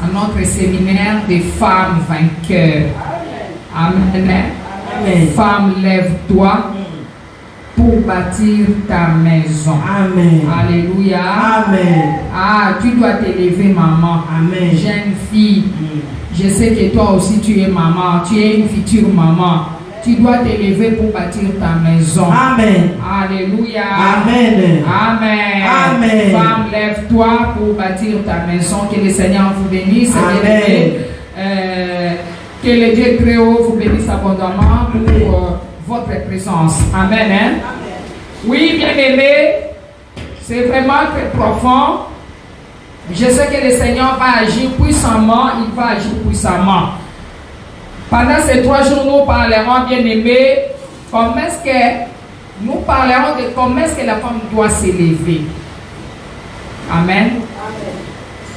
à notre séminaire des femmes vainqueurs. Amen. Amen. Femme, lève-toi pour bâtir ta maison. Amen. Alléluia. Amen. Ah, tu dois t'élever, maman. Amen. Jeune fille. Je sais que toi aussi tu es maman. Tu es une future maman. Tu dois t'élever pour bâtir ta maison. Amen. Alléluia. Amen. Amen. Amen. Femme, lève-toi pour bâtir ta maison. Que le Seigneur vous bénisse. Amen. Que le Dieu très haut vous bénisse abondamment pour votre présence. Amen. Hein? Amen. Oui, bien-aimé, c'est vraiment très profond. Je sais que le Seigneur va agir puissamment. Il va agir puissamment. Pendant ces 3 jours, nous parlerons, bien-aimés, comment est-ce que nous parlerons de comment est-ce que la femme doit s'élever. Amen.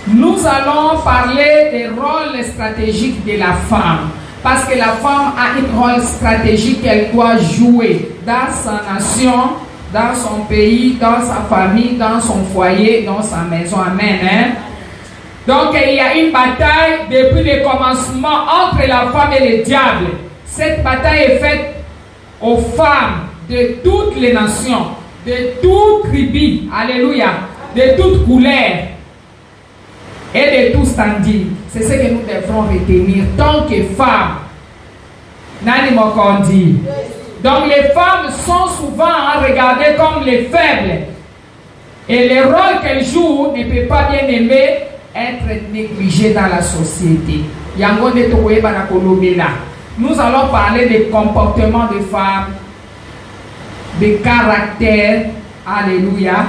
Nous allons parler des rôles stratégiques de la femme. Parce que la femme a un rôle stratégique qu'elle doit jouer dans sa nation, dans son pays, dans sa famille, dans son foyer, dans sa maison. Amen. Hein? Donc il y a une bataille depuis le commencement entre la femme et le diable. Cette bataille est faite aux femmes de toutes les nations, de toutes tribus, alléluia, de toutes couleurs et de tous standings. C'est ce que nous devrons retenir tant que femmes. Nani Mokondi. Donc les femmes sont souvent regardées comme les faibles. Et le rôle qu'elles jouent ne peut pas, bien aimer, être négligé dans la société. Nous allons parler des comportements des femmes, des caractères. Alléluia.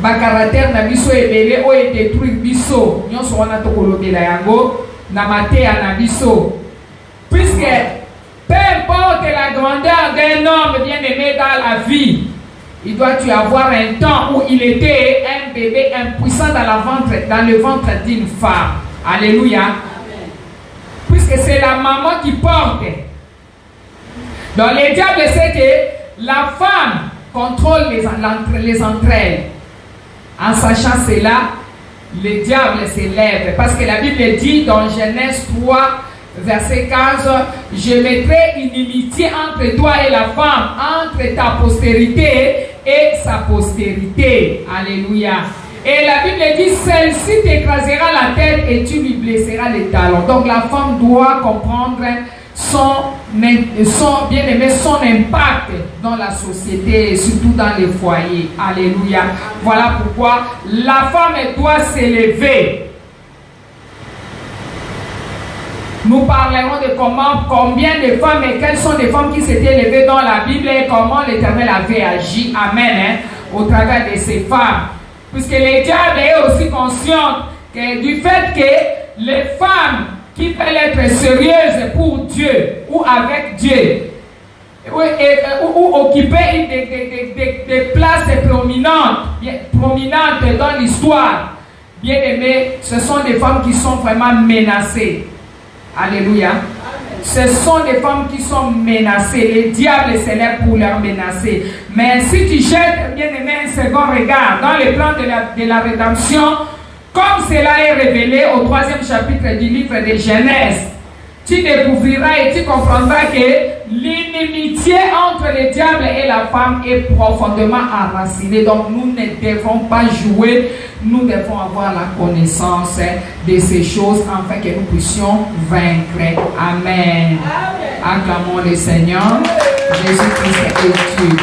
Ba caractère na biso ebele o e détruire biso. Nyonso wana to kolobela yango na matéa na biso. Puisque peu importe la grandeur d'un homme bien aimé dans la vie, il doit y avoir un temps où il était un bébé impuissant dans le ventre d'une femme. Alléluia. Amen. Puisque c'est la maman qui porte. Donc le diable sait que la femme contrôle les entrailles. En sachant cela, le diable s'élève. Parce que la Bible dit dans Genèse 3, verset 15, je mettrai une inimitié entre toi et la femme, entre ta postérité et sa postérité. Alléluia. Et la Bible dit, celle-ci t'écrasera la tête et tu lui blesseras les talons. Donc la femme doit comprendre bien aimé, son impact dans la société et surtout dans les foyers. Alléluia. Voilà pourquoi la femme doit s'élever. Nous parlerons de combien de femmes et quelles sont les femmes qui s'étaient élevées dans la Bible et comment l'Éternel avait agi. Amen. Hein, au travers de ces femmes. Puisque le diable est aussi conscient que du fait que les femmes qui veulent être sérieuses pour Dieu ou avec Dieu ou occuper des places prominentes dans l'histoire, bien aimés, ce sont des femmes qui sont vraiment menacées. Alléluia. Ce sont des femmes qui sont menacées. Les diables s'élèvent pour leur menacer. Mais si tu jettes, bien aimé, un second regard dans le plan de la rédemption, comme cela est révélé au 3e chapitre du livre de Genèse, tu découvriras et tu comprendras que l'inimitié entre le diable et la femme est profondément enracinée. Donc nous ne devons pas jouer, nous devons avoir la connaissance de ces choses afin que nous puissions vaincre. Amen. Acclamons le Seigneur. Jésus-Christ est Dieu.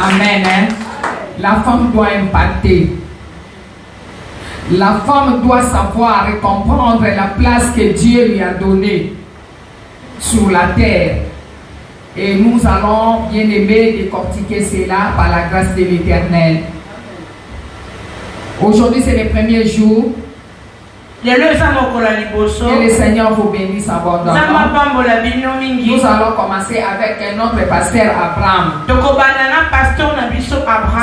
Amen. Hein? La femme doit impacter. La femme doit savoir et comprendre la place que Dieu lui a donnée sur la terre. Et nous allons, bien aimer, décortiquer cela par la grâce de l'Éternel. Aujourd'hui, c'est le premier jour. Que le Seigneur vous bénisse abondamment. Nous allons commencer avec notre pasteur Abraham.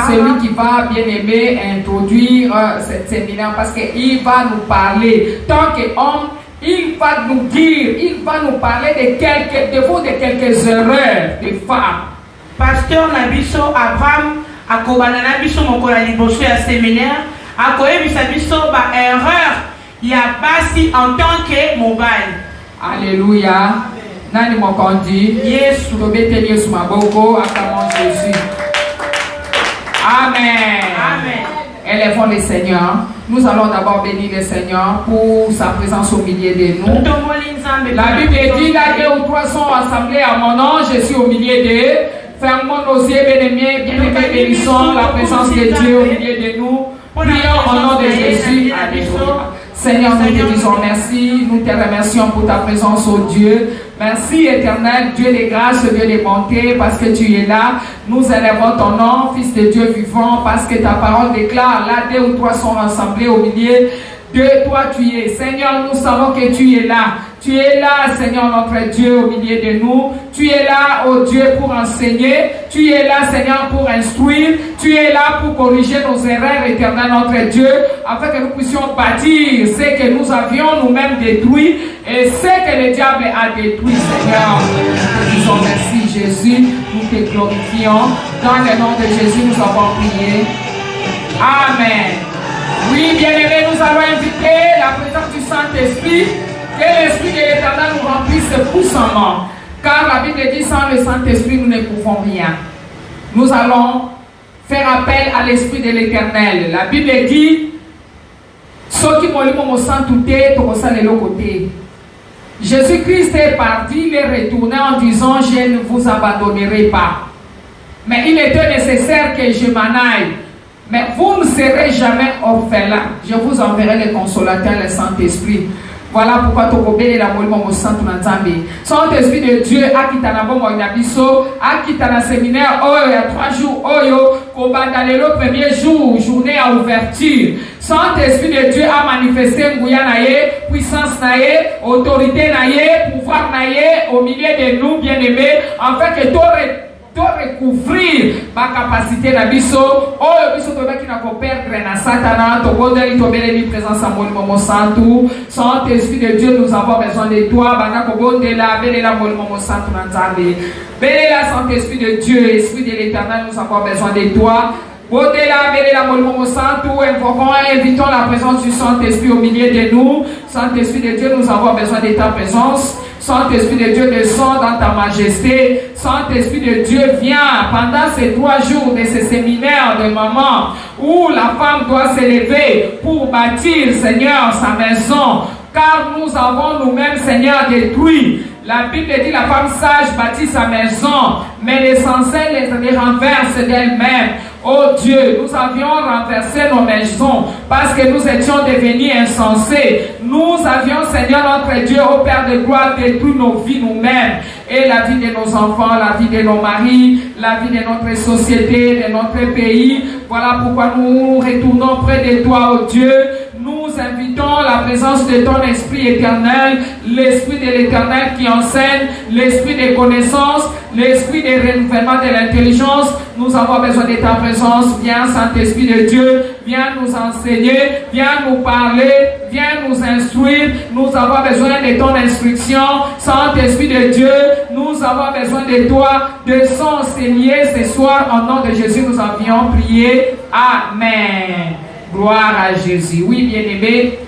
C'est lui qui va, bien aimer, introduire cette séminaire parce qu'il va nous parler. Tant qu'homme, il va nous dire, il va nous parler de quelques erreurs de femmes. Pasteur Nabiso Abraham, akobana Nabiso mokola liboso ya séminaire, akoyebisa biso ba erreur ya basi en tant que mobile. Alléluia. Nani mokondi. Yesu. Tobete Yesu maboko acclamons Jésus. Amen. Amen. Élèvons le Seigneur. Nous allons d'abord bénir le Seigneur pour sa présence au milieu de nous. La Bible dit, là, 2 ou 3 sont assemblés à mon nom, je suis au milieu d'eux. Fermons nos yeux, bien-aimés, bénissons la présence de Dieu au milieu de nous. Prions au nom de Jésus. Alléluia. Seigneur, nous te disons merci, nous te remercions pour ta présence, oh Dieu. Merci éternel, Dieu des grâces, Dieu des bontés, parce que tu es là. Nous élèvons ton nom, Fils de Dieu vivant, parce que ta parole déclare, là 2 ou 3 sont rassemblés au milieu de toi tu es. Seigneur, nous savons que tu es là. Tu es là, Seigneur notre Dieu, au milieu de nous. Tu es là, oh Dieu, pour enseigner. Tu es là, Seigneur, pour instruire. Tu es là pour corriger nos erreurs, éternel notre Dieu, afin que nous puissions bâtir ce que nous avions nous-mêmes détruit et ce que le diable a détruit, Seigneur. Nous te disons merci, Jésus. Nous te glorifions. Dans le nom de Jésus, nous avons prié. Amen. Oui, bien-aimés, nous allons inviter la présence du Saint-Esprit. Que l'Esprit de l'Éternel nous remplisse puissamment. Car la Bible dit, sans le Saint-Esprit, nous ne pouvons rien. Nous allons faire appel à l'Esprit de l'Éternel. La Bible dit, ceux qui m'ont au sang tout est, tout ça de l'autre côté. Jésus-Christ est parti, il est retourné en disant, je ne vous abandonnerai pas. Mais il était nécessaire que je m'en aille. Mais vous ne serez jamais orphelins. Je vous enverrai le consolateur, le Saint-Esprit. Voilà pourquoi tu obéis la mouvement au centre d'Anzambi. Saint-Esprit de Dieu, a quitté la bombe en abisso, a quitté la séminaire, oh, il y a 3 jours, oh, yo, qu'on va dans le premier jour, journée à ouverture. Saint-Esprit de Dieu a manifesté Ngouya naye, puissance naye, autorité naye, pouvoir naye, au milieu de nous, bien-aimés, afin que tu recouvrir ma capacité na biso oh biso to baki na ko perdre na satana to bodeli to beleli présence à mon santo Saint-Esprit de Dieu nous avons besoin de toi bana ko bondela belela mon santo na nzambe belela Saint-Esprit de Dieu Esprit de l'Éternel nous avons besoin de toi bondela belela mon santo invoquons et invitons la présence du Saint-Esprit au milieu de nous. Saint-Esprit de Dieu nous avons besoin de ta présence. Saint-Esprit de Dieu, descend dans ta majesté. Saint-Esprit de Dieu, viens pendant ces 3 jours de ce séminaire de maman où la femme doit s'élever pour bâtir, Seigneur, sa maison. Car nous avons nous-mêmes, Seigneur, détruit. La Bible dit la femme sage bâtit sa maison, mais les sensés les renversent d'elle-même. Oh Dieu, nous avions renversé nos maisons parce que nous étions devenus insensés. Nous avions, Seigneur notre Dieu, au Père de gloire, détruit nos vies nous-mêmes. Et la vie de nos enfants, la vie de nos maris, la vie de notre société, de notre pays. Voilà pourquoi nous retournons près de toi, oh Dieu. Nous invitons la présence de ton Esprit éternel, l'Esprit de l'Éternel qui enseigne, l'Esprit de connaissance, l'Esprit de renouvellement de l'intelligence. Nous avons besoin de ta présence. Viens, Saint-Esprit de Dieu, viens nous enseigner, viens nous parler, viens nous instruire. Nous avons besoin de ton instruction. Saint-Esprit de Dieu, nous avons besoin de toi. Descends, Seigneur, ce soir, au nom de Jésus, nous avions prié. Amen. Gloire à Jésus. Oui, bien-aimés,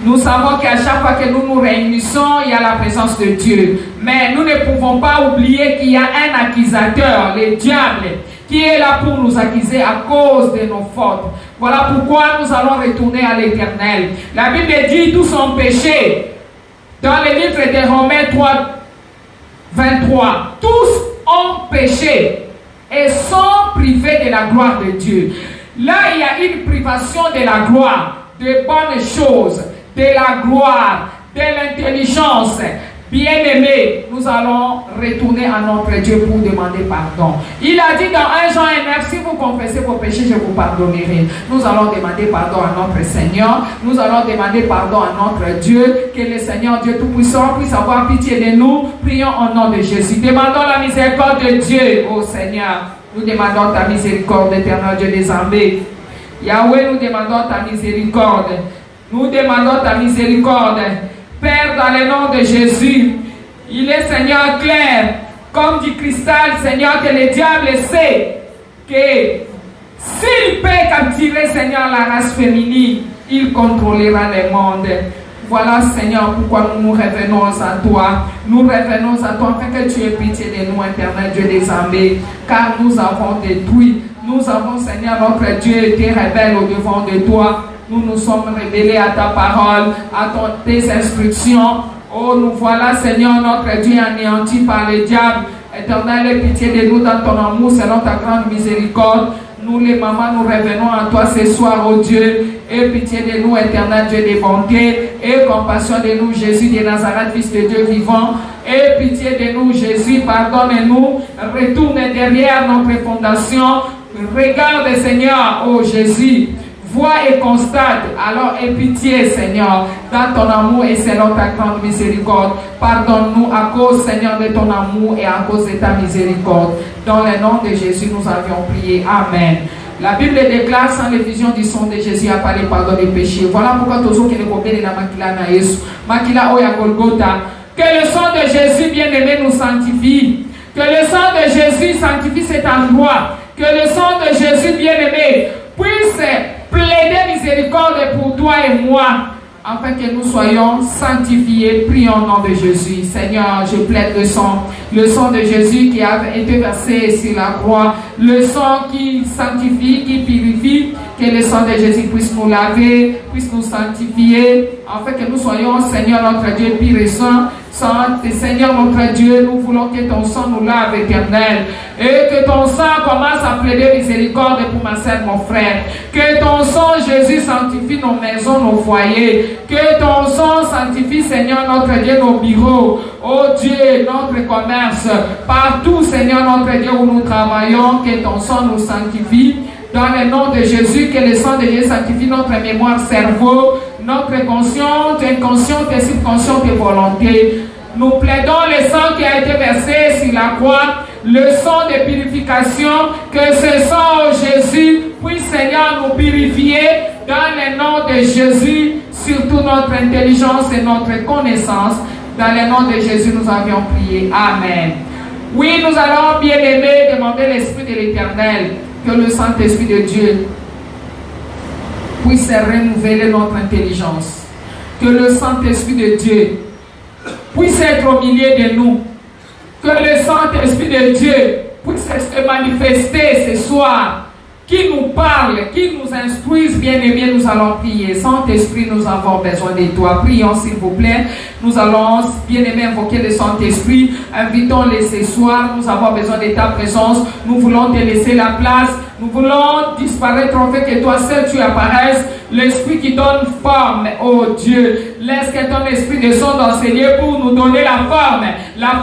nous savons qu'à chaque fois que nous nous réunissons, il y a la présence de Dieu. Mais nous ne pouvons pas oublier qu'il y a un accusateur, le diable, qui est là pour nous accuser à cause de nos fautes. Voilà pourquoi nous allons retourner à l'Éternel. La Bible dit tous ont péché. Dans le livre de Romains 3, 23, tous ont péché et sont privés de la gloire de Dieu. Là, il y a une privation de la gloire, de bonnes choses, de la gloire, de l'intelligence. Bien-aimés, nous allons retourner à notre Dieu pour demander pardon. Il a dit dans 1 Jean 9, si vous confessez vos péchés, je vous pardonnerai. Nous allons demander pardon à notre Seigneur. Nous allons demander pardon à notre Dieu. Que le Seigneur Dieu Tout-Puissant puisse avoir pitié de nous. Prions au nom de Jésus. Demandons la miséricorde de Dieu, ô Seigneur. Nous demandons ta miséricorde, éternel Dieu des armées. Yahweh, nous demandons ta miséricorde. Nous demandons ta miséricorde. Père, dans le nom de Jésus, il est, Seigneur, clair, comme du cristal, Seigneur, que le diable sait que s'il peut capturer, Seigneur, la race féminine, il contrôlera les mondes. Voilà, Seigneur, pourquoi nous nous revenons à toi. Nous revenons à toi afin que tu aies pitié de nous, éternel Dieu des armées, car nous avons détruit. Nous avons, Seigneur, notre Dieu, été rebelles au-devant de toi. Nous nous sommes rebellés à ta parole, à tes instructions. Oh, nous voilà, Seigneur, notre Dieu, anéanti par le diable. Éternel, aie pitié de nous dans ton amour, selon ta grande miséricorde. Nous, les mamans, nous revenons à toi ce soir, oh Dieu. Aie pitié de nous, éternel Dieu des bontés. Aie compassion de nous, Jésus de Nazareth, Fils de Dieu vivant. Aie pitié de nous, Jésus, pardonne-nous. Retourne derrière notre fondation. Regarde, Seigneur, oh Jésus. Vois et constate, alors aie pitié, Seigneur, dans ton amour et selon ta grande miséricorde. Pardonne-nous à cause, Seigneur, de ton amour et à cause de ta miséricorde. Dans le nom de Jésus, nous avions prié. Amen. La Bible déclare sans l'effusion du sang de Jésus à pas les pardon des péchés. Voilà pourquoi tous ceux qui ne comprennent pas la makila na Yesu, makila oya Golgotha. Que le sang de Jésus bien-aimé nous sanctifie. Que le sang de Jésus sanctifie cet endroit. Que le sang de Jésus bien-aimé puisse plaider miséricorde pour toi et moi, afin que nous soyons sanctifiés. Prions au nom de Jésus. Seigneur, je plaide le sang de Jésus qui a été versé sur la croix, le sang qui sanctifie, qui purifie, que le sang de Jésus puisse nous laver, puisse nous sanctifier, afin que nous soyons, Seigneur notre Dieu, pur et saint. Seigneur notre Dieu, nous voulons que ton sang nous lave, éternel, et que ton sang commence à plaider miséricorde pour ma sœur, mon frère. Que ton sang, Jésus, sanctifie nos maisons, nos foyers. Que ton sang sanctifie, Seigneur notre Dieu, nos bureaux. Oh Dieu, notre commerce, partout, Seigneur notre Dieu, où nous travaillons, que ton sang nous sanctifie. Dans le nom de Jésus, que le sang de Jésus sanctifie notre mémoire, cerveau, notre conscience, inconsciente et subconsciente et volonté. Nous plaidons le sang qui a été versé sur la croix, le sang de purification, que ce sang, oh Jésus, puisse, Seigneur, nous purifier dans le nom de Jésus, surtout notre intelligence et notre connaissance. Dans le nom de Jésus, nous avions prié. Amen. Oui, nous allons, bien aimer, demander l'Esprit de l'Éternel, que le Saint-Esprit de Dieu puisse renouveler notre intelligence. Que le Saint-Esprit de Dieu puisse être au milieu de nous. Que le Saint-Esprit de Dieu puisse se manifester ce soir. Qui nous parle, qui nous instruise, bien aimé, nous allons prier. Saint-Esprit, nous avons besoin de toi. Prions, s'il vous plaît. Nous allons, bien aimé, invoquer le Saint-Esprit. Invitons-le ce soir. Nous avons besoin de ta présence. Nous voulons te laisser la place. Nous voulons disparaître en fait que toi seul tu apparaisses. L'Esprit qui donne forme, oh Dieu. Laisse que ton Esprit descende dans ces lieux pour nous donner la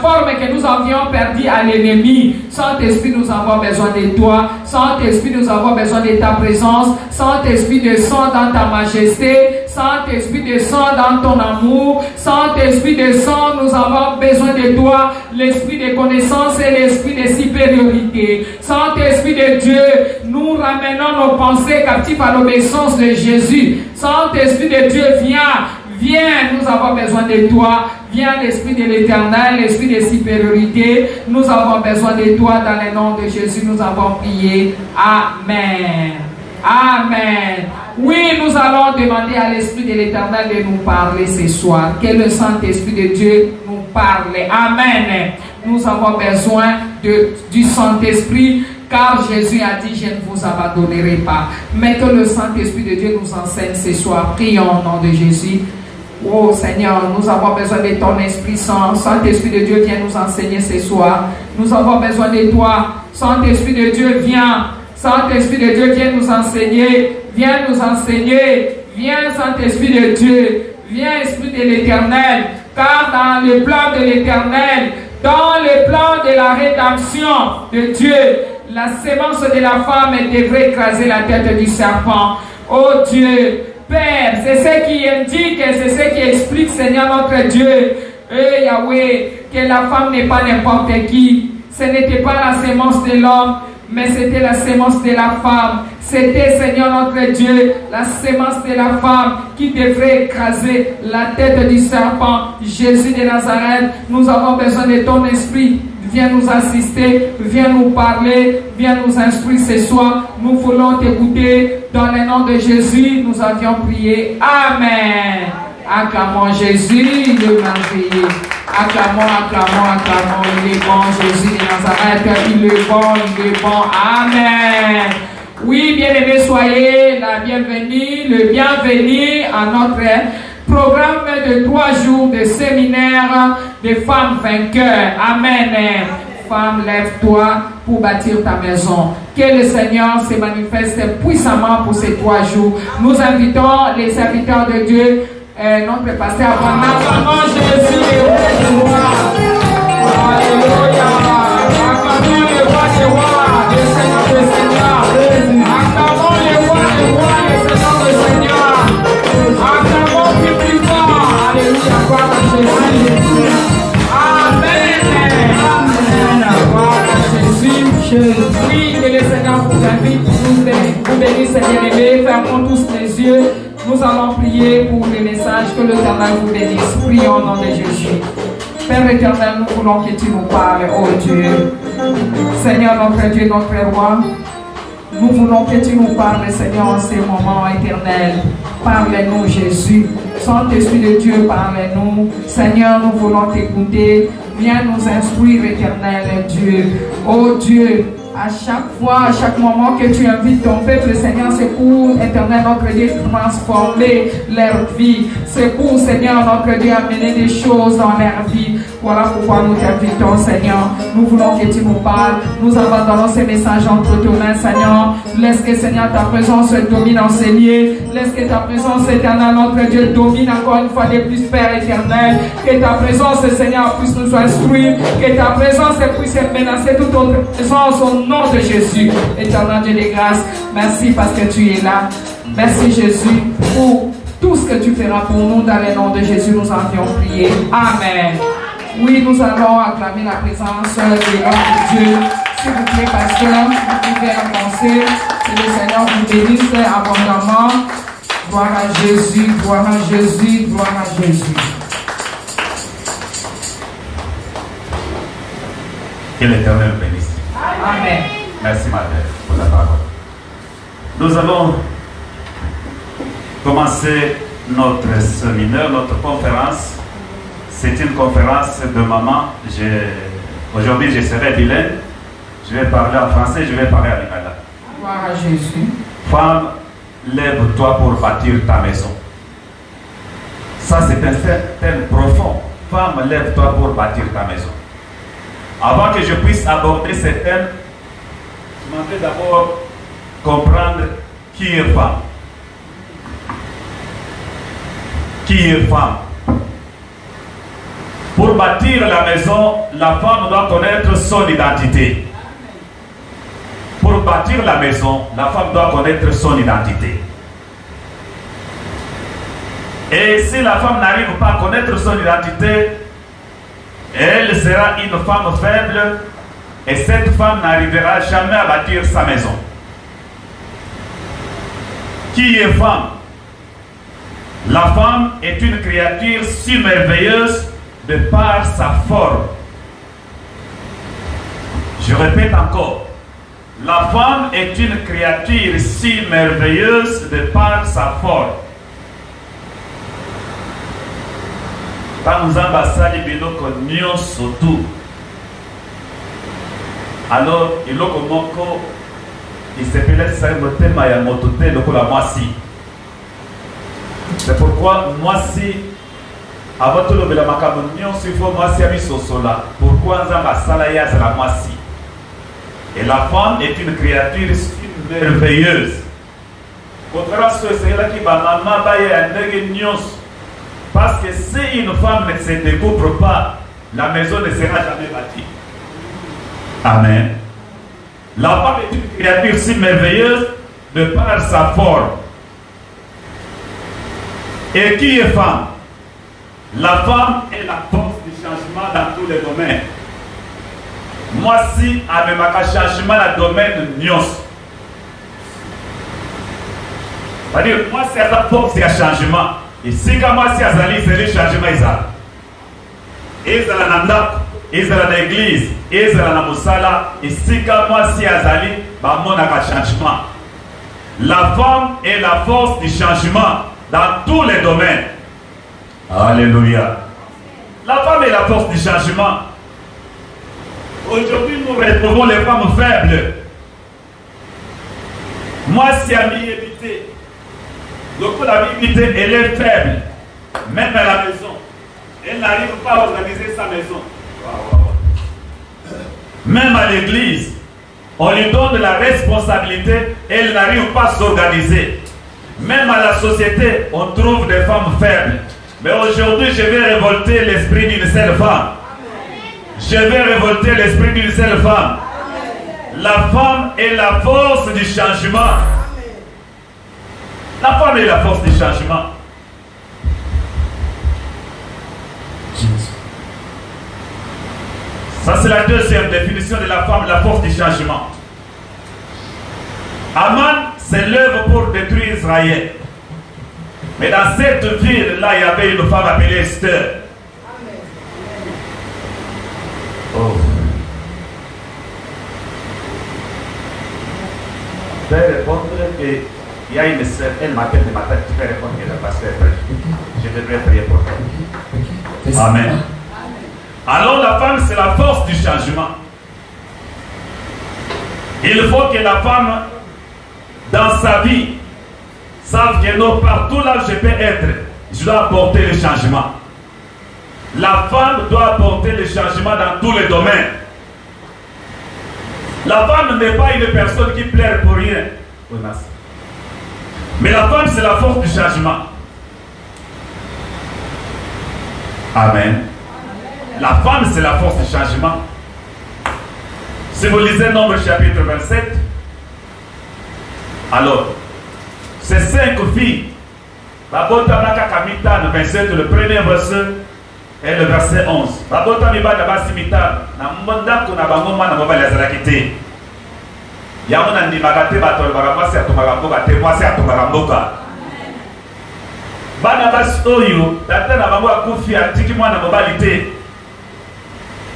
forme que nous avions perdue à l'ennemi. Saint-Esprit, nous avons besoin de toi. Saint-Esprit, nous avons besoin de ta présence. Saint-Esprit, descend dans ta majesté. Saint-Esprit, descend dans ton amour. Saint-Esprit, descend, nous avons besoin de toi. L'Esprit de connaissance et l'Esprit de supériorité. Saint-Esprit de Dieu, nous ramenons nos pensées captives à l'obéissance de Jésus. Saint-Esprit de Dieu, viens, nous avons besoin de toi. Viens, l'Esprit de l'Éternel, l'Esprit de supériorité. Nous avons besoin de toi. Dans le nom de Jésus, nous avons prié. Amen. Amen. Oui, nous allons demander à l'Esprit de l'Éternel de nous parler ce soir. Que le Saint-Esprit de Dieu nous parle. Amen. Nous avons besoin du Saint-Esprit, car Jésus a dit, je ne vous abandonnerai pas. Mais que le Saint-Esprit de Dieu nous enseigne ce soir. Prions au nom de Jésus. Oh Seigneur, nous avons besoin de ton Esprit Saint. Saint-Esprit de Dieu, viens nous enseigner ce soir. Nous avons besoin de toi. Saint-Esprit de Dieu, viens. Saint-Esprit de Dieu, viens nous enseigner. Viens nous enseigner. Viens, Saint-Esprit de Dieu. Viens, Esprit de l'Éternel. Car dans le plan de l'Éternel, dans le plan de la rédemption de Dieu, la sémence de la femme devrait écraser la tête du serpent. Oh Dieu, Père, c'est ce qui indique, c'est ce qui explique, Seigneur notre Dieu, Yahweh, que la femme n'est pas n'importe qui. Ce n'était pas la sémence de l'homme, mais c'était la sémence de la femme. C'était, Seigneur notre Dieu, la sémence de la femme qui devrait écraser la tête du serpent. Jésus de Nazareth, nous avons besoin de ton esprit. viens nous assister, viens nous parler, viens nous instruire ce soir. Nous voulons t'écouter. Dans le nom de Jésus, nous avions prié. Amen. Acclamons Jésus, le merveilleux. Acclamons, acclamons, acclamons. Il est bon, Jésus de Nazareth. Il est bon, il est bon. Amen. Oui, bien-aimés, soyez la bienvenue, le bienvenu à notre programme de 3 jours de séminaire des femmes vainqueurs. Amen. Femme, lève-toi pour bâtir ta maison. Que le Seigneur se manifeste puissamment pour ces 3 jours. Nous invitons les serviteurs de Dieu, notre pasteur acclamons Jésus et le roi. Alléluia. Acclamons le roi des rois, le Seigneur des seigneurs. Acclamons le roi des rois, le Seigneur des seigneurs. Acclamons publiquement. Alléluia. Gloire à Jésus. Amen. Gloire à Jésus. Oui, que le Seigneur vous invite, vous bénisse, bien-aimés. Fermons tous les yeux. Nous allons prier pour le message. Que l'Éternel vous bénisse. Prions au nom de Jésus. Père éternel, nous voulons que tu nous parles, oh Dieu. Seigneur, notre Dieu, notre roi, nous voulons que tu nous parles, Seigneur, en ces moments éternels. Parle-nous, Jésus. Saint-Esprit de Dieu, parle-nous. Seigneur, nous voulons t'écouter. Viens nous instruire, éternel Dieu. Oh Dieu, à chaque fois, à chaque moment que tu invites ton peuple, Seigneur, c'est pour, éternel, notre Dieu, transformer leur vie. C'est pour, Seigneur, notre Dieu, amener des choses dans leur vie. Voilà pourquoi nous t'invitons, Seigneur. Nous voulons que tu nous parles. Nous abandonnons ces messages entre tes mains, Seigneur. Laisse que, Seigneur, ta présence domine en ces lieux. Laisse que ta présence, éternelle, notre Dieu, domine encore une fois de plus, Père éternel. Que ta présence, Seigneur, puisse nous instruire. Que ta présence puisse menacer toute autre présence au nom de Jésus. Éternel Dieu de grâce, merci parce que tu es là. Merci, Jésus, pour tout ce que tu feras pour nous. Dans le nom de Jésus, nous avions prié. Amen. Oui, nous allons acclamer la présence de notre Dieu. S'il vous plaît, pasteur, vous pouvez avancer. Que le Seigneur vous bénisse abondamment. Gloire à Jésus, gloire à Jésus, gloire à Jésus. Que l'Éternel bénisse. Amen. Merci, Madame, pour la parole. Nous allons commencer notre séminaire, notre conférence. C'est une conférence de maman. Aujourd'hui, je serai bilingue. Je vais parler en français, je vais parler en lingala. Gloire à Jésus. Femme, lève-toi pour bâtir ta maison. Ça, c'est un thème profond. Femme, lève-toi pour bâtir ta maison. Avant que je puisse aborder ce thème, je m'en vais d'abord comprendre qui est femme. Qui est femme? Pour bâtir la maison, la femme doit connaître son identité. Pour bâtir la maison, la femme doit connaître son identité. Et si la femme n'arrive pas à connaître son identité, elle sera une femme faible et cette femme n'arrivera jamais à bâtir sa maison. Qui est femme? La femme est une créature si merveilleuse de par sa forme. Je répète encore. La femme est une créature si merveilleuse de par sa forme. Quand nous ambassali biloko nyonso tout. Alors, iloko moko isepelesa motema ya motote lokola mwasi. C'est pourquoi mwasi avant tout le makambo nyonso il faut mwasi abisosola. Pourquoi nzamba ya zala mwasi? Et la femme est une créature merveilleuse. Contrairement à ce que c'est là qui va maman baye ndenge nyonso. Parce que si une femme ne se découvre pas, la maison ne sera jamais bâtie. Amen. La femme est une créature si merveilleuse de par sa forme. Et qui est femme? La femme est la force du changement dans tous les domaines. Moi, si avec ma changement dans le domaine nyos. C'est-à-dire, moi, c'est la force du changement. Et si quand moi, si Azali, c'est le changement, et ça l'ananda, ezala na église, ezala na mosala, esika mwasi azali, bamonaka changement. La femme est la force du changement dans tous les domaines. Alléluia. La femme est la force du changement. Aujourd'hui, nous retrouvons les femmes faibles. Moi, si à m'y éviter, donc la vérité, elle est faible, même à la maison. Elle n'arrive pas à organiser sa maison. Même à l'église, on lui donne la responsabilité, elle n'arrive pas à s'organiser. Même à la société, on trouve des femmes faibles. Mais aujourd'hui, je vais révolter l'esprit d'une seule femme. Je vais révolter l'esprit d'une seule femme. La femme est la force du changement. La femme est la force du changement. Ça, c'est la deuxième définition de la femme, la force du changement. Aman s'élève pour détruire Israël. Mais dans cette ville-là, il y avait une femme appelée Esther. Oh. Je vais répondre qu'il y a une sœur, elle m'appelle de matin, tu peux répondre que le pasteur est prêt. Je devrais prier pour elle. Amen. Alors la femme, c'est la force du changement. Il faut que la femme, dans sa vie, sache que non, partout là où je peux être, je dois apporter le changement. La femme doit apporter le changement dans tous les domaines. La femme n'est pas une personne qui pleure pour rien. Mais la femme, c'est la force du changement. Amen. La femme, c'est la force du changement. Si vous lisez Nombre chapitre 27, alors, ces 5 filles, Babota 27, le premier verset et le verset 11. Babota Mibana Basimitan, Namanda Kunabangoma Namoba Lazakite. Yamona Nibagate Batol Baramasi Atomaramboka, Temoisi Atomaramboka. Banabas Oyo, Tatana Mamoa Koufi, Antikimana Mobilité.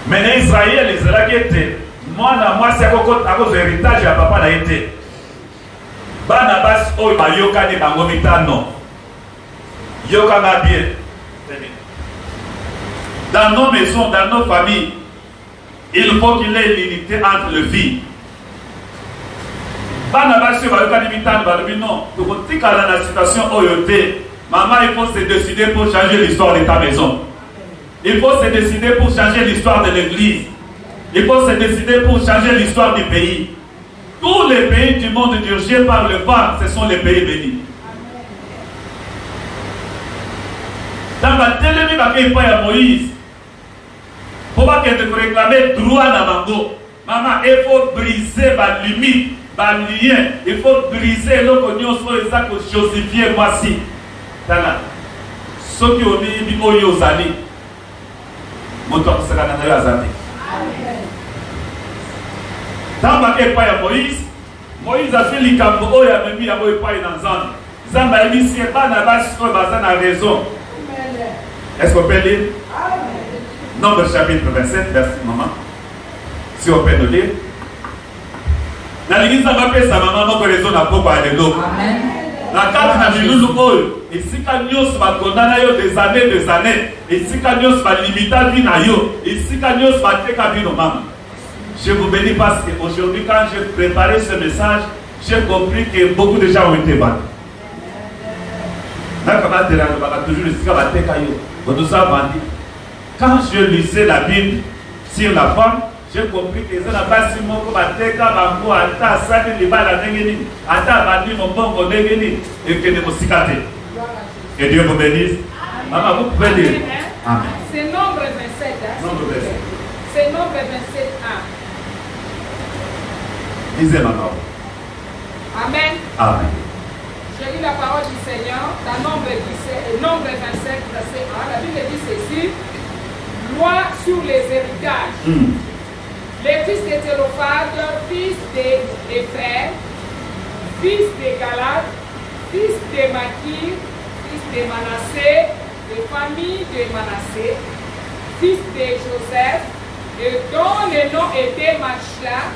Mais Israël, les Zalakete, moi, c'est à cause de l'héritage à papa n'a été. Banabas Oyo, Yoka de Bangomitano. Yoka m'a bien. Dans nos maisons, dans nos familles, il faut qu'il y ait l'unité entre les filles. Banabas Oyo, Yoka de Mitano, non. Donc, on dit qu'à la situation Oyote, maman, il faut se décider pour changer l'histoire de ta maison. Il faut se décider pour changer l'histoire de l'église. Il faut se décider pour changer l'histoire du pays. Tous les pays du monde dirigés par le femmes, ce sont les pays bénis. Dans la télévision, il n'y a pas Moïse. Il ne faut pas que tu réclames droit dans Mango. Maman, il faut briser ma limite, ma lien. Il faut briser l'opinion sur les actes josifiés, moi si. Ceux qui ont dit, ils ont dit, Moto sera na yo azati. Tamba ke pa ya Moïse a fait likambo oyo ya memi ya boy pa na nzambe. Zamba elisi ba na basi ko baza na raison. Est-ce qu'on peut lire? Nombre chapitre 27 verset maman. Si on peut nous lire. Na l'église va pesa maman moko raison na poko alelo. Amen. La carte na bilulu oyo esika nyos ba kondana yo des années esika nyos ba limita vie na yo esika nyos ba teka bino mama. Je vous bénis parce qu'aujourd'hui quand j'ai préparé ce message, j'ai compris que beaucoup de gens ont été battus. Toujours esika ba teka yo. Quand je lisais la Bible sur la femme, j'ai compris que ça n'a pas si mon bateka bango ata sali libala ndengeni ata bandi mbongo ndengeni et que ne mosikate. Que Dieu vous bénisse. Maman, vous pouvez dire Amen. C'est Nombre 27. Nombre 27. C'est Nombre 27. Lisez maman. Amen. Amen. Je lis la parole du Seigneur dans Nombre 27, verset 1. La Bible dit ceci: loi sur les héritages. Les fils de Thélophade, fils d'Épher, fils de Galad, fils de Makir, fils de Manassé, de famille de Manassé, fils de Joseph, et dont les noms étaient Machla,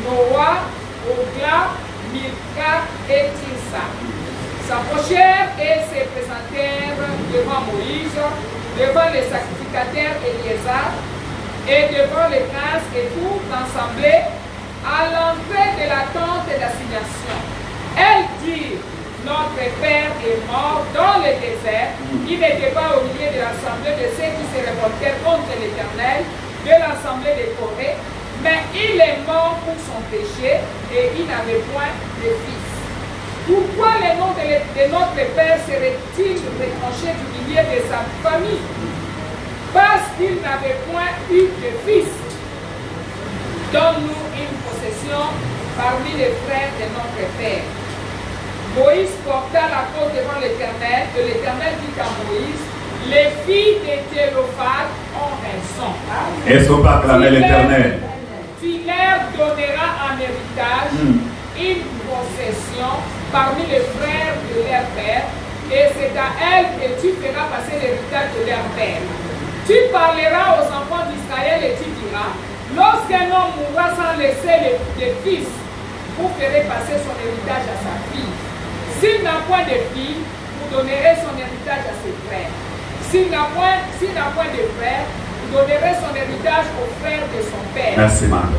Noah, Ogla, Milka et Tirsa. S'approchèrent et se présentèrent devant Moïse, devant les sacrificateurs Éliézer et devant les princes et toute l'assemblée à l'entrée de la tente d'assignation. Elles dirent: notre père est mort dans le désert. Il n'était pas au milieu de l'assemblée de ceux qui se révoltèrent contre l'Éternel, de l'assemblée de Corée, mais il est mort pour son péché et il n'avait point de fils. Pourquoi le nom de notre père serait-il retranché du milieu de sa famille? Parce qu'il n'avait point eu de fils. Donne-nous une possession parmi les frères de notre père. Moïse porta la cause devant l'Éternel, et l'Éternel dit à Moïse: les filles de Thélophane ont raison. Est-ce qu'on peut acclamer l'Éternel? Tu leur donneras en héritage une possession parmi les frères de leur père, et c'est à elles que tu feras passer l'héritage de leur père. Tu parleras aux enfants d'Israël et tu diras: lorsqu'un homme mourra sans laisser de fils, vous ferez passer son héritage à sa fille. S'il n'a point de fille, vous donnerez son héritage à ses frères. S'il n'a point de frères, vous donnerez son héritage aux frères de son père. Merci, madame.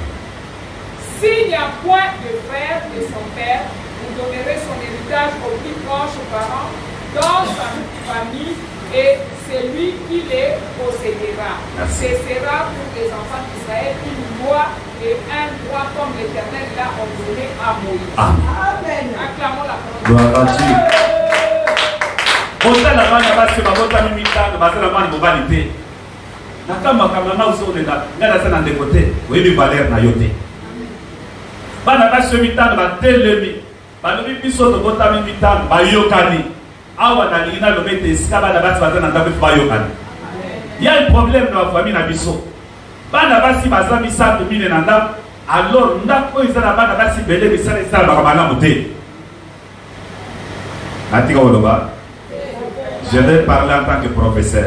S'il n'y a point de frère de son père, vous donnerez son héritage aux plus proches parents dans sa famille, et c'est lui qui les possédera. Ce sera pour les enfants d'Israël une loi et un droit comme l'Éternel l'a ordonné à Moïse. Amen. Acclamons la parole. Gloire à Dieu. Ota la bana basi babota mimita bazala mani mobali te. Nakama kamana usolela ngala sana ndekote webi valeur na yote. Bana basi mitano batelemi balobi biso to bota mimita bayokani. Awa na lina lobete skaba na basi bazana ndabe bayokani. Il y a un problème dans la famille na biso. Bana basi bazami sa mine na ndam alors ndako izana bana basi bele bisale sa bakamala mote. Natika woloba. Je vais parler en tant que professeur.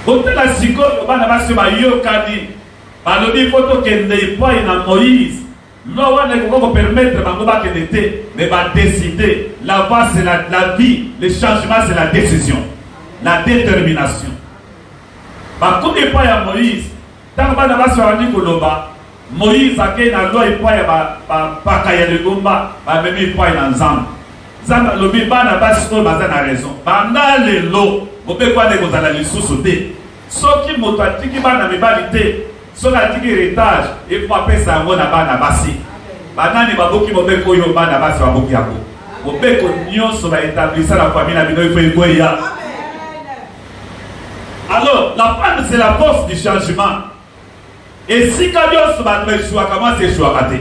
Quand la psychologue va se bayokani, balobi photo kende point na Moïse. Non, on ne peut pas permettre bangoba kende, mais va décider. La voie c'est la vie, le changement c'est la décision, la détermination. Ba comme point à Moïse, tant que na baso ani koloba, Moïse a fait la loi et point ba kaya de gomba, ba même point na nzambe. Zamba lobi bana basi ko bazana raison. Banda lelo, mope kwa de kozala lisusu te. Soki moto atiki bana mibali te, soki atiki héritage, il faut appeler ça na bana basi. Banani baboki mope ko yo bana basi baboki yako. Mope ko nyonso ba établir la famille na bino il faut ekoya. Alors, la femme c'est la force du changement. Et si Dieu se bat avec choix, comment c'est choix kate?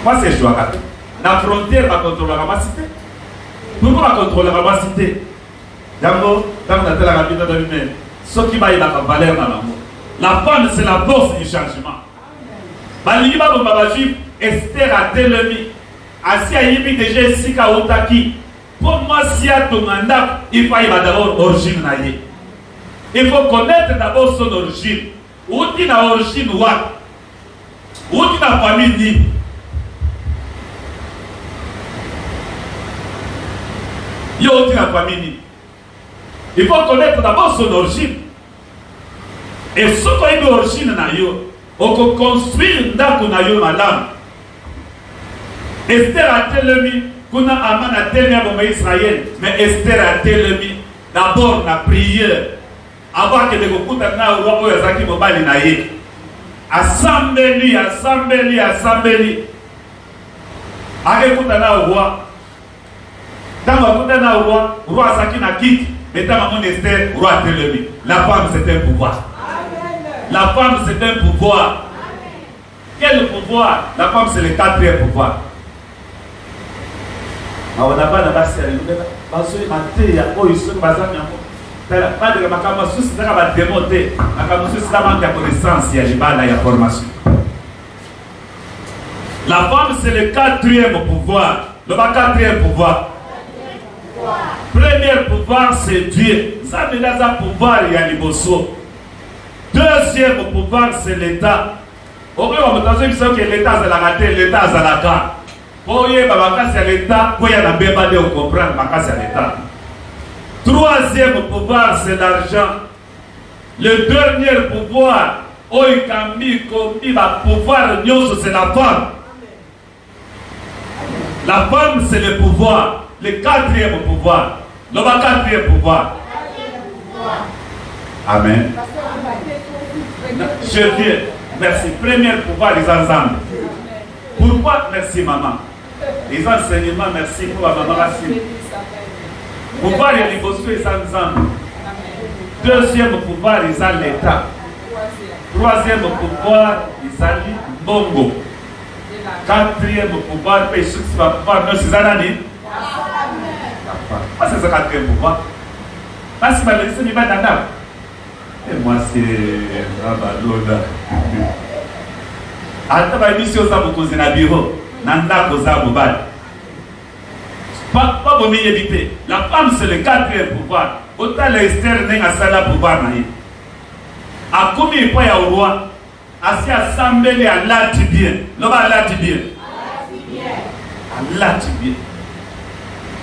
Moi c'est choix kate. La frontière va contrôler la capacité. Pourquoi va contrôler la capacité? D'abord, dans la rapide de l'humain, ce qui va y avoir valeur dans l'amour. La femme, c'est la force du changement. Balima Bobabaji, Esther a télemi. Assis à Yimi déjà ici qu'à Otaki. Pour moi, si à ton mandat, il faut y avoir d'abord origine naïe. Il faut connaître d'abord son origine. Où est la origine ouah? Où est la famille libre? Yo, la famille. Il faut connaître d'abord son origine. Et ce qu'on a une origine, on peut construire une dame qu'on a eu madame. Esther a télemi, qu'on a Aman a télemi à Israël, mais Esther a télemi d'abord la prière. Avant que les coups na roi pour Yazaki Mobali naïe. Assemblée. Avec na roi. Dans le roi Saki na quitte, mais dans mon Esther, roi Télémi. La femme c'est un pouvoir. La femme c'est un pouvoir. Quel pouvoir? La femme c'est le quatrième pouvoir. On n'a pas de base sérieuse. Parce que maté ya ko iso bazam yango. Tala pas de makama susi na ba démonter. Makama susi na manque de connaissance ya libala ya formation. La femme c'est le quatrième pouvoir. Le quatrième pouvoir. Premier pouvoir, c'est Dieu. Ça me donne un pouvoir, il y a les bossos. Deuxième pouvoir, c'est l'État. Au lieu de que l'État a la raté, l'État a la carte. Pour y avoir l'État, pour y avoir un comprendre l'État. Troisième pouvoir, c'est l'argent. Le dernier pouvoir, c'est la femme. La femme, c'est le pouvoir. Le quatrième pouvoir. Le quatrième pouvoir. Amen. Je viens. Merci. Premier pouvoir, les ensembles. Pourquoi? Merci, maman. Les enseignements, merci pour la maman Racine. Pouvoir, il y a les bossus, les ensembles. Deuxième pouvoir, ils ont l'État. Troisième pouvoir, ils ont Bongo. Quatrième pouvoir, péché, c'est pas pouvoir, non, c'est Zanani. Moi, c'est ça, quatrième pouvoir. Parce que ma médecine n'est pas d'accord. Et moi, c'est Rabalona. Attends, ma mission, ça vous cause un bureau. Nanda, vous avez pas bon éviter. La femme, c'est le quatrième pouvoir. Autant l'Esther n'est pas ça pouvoir. A combien de fois il y a au roi? Assis à Sambélé à l'Atibien. L'homme à l'Atibien. À l'Atibien.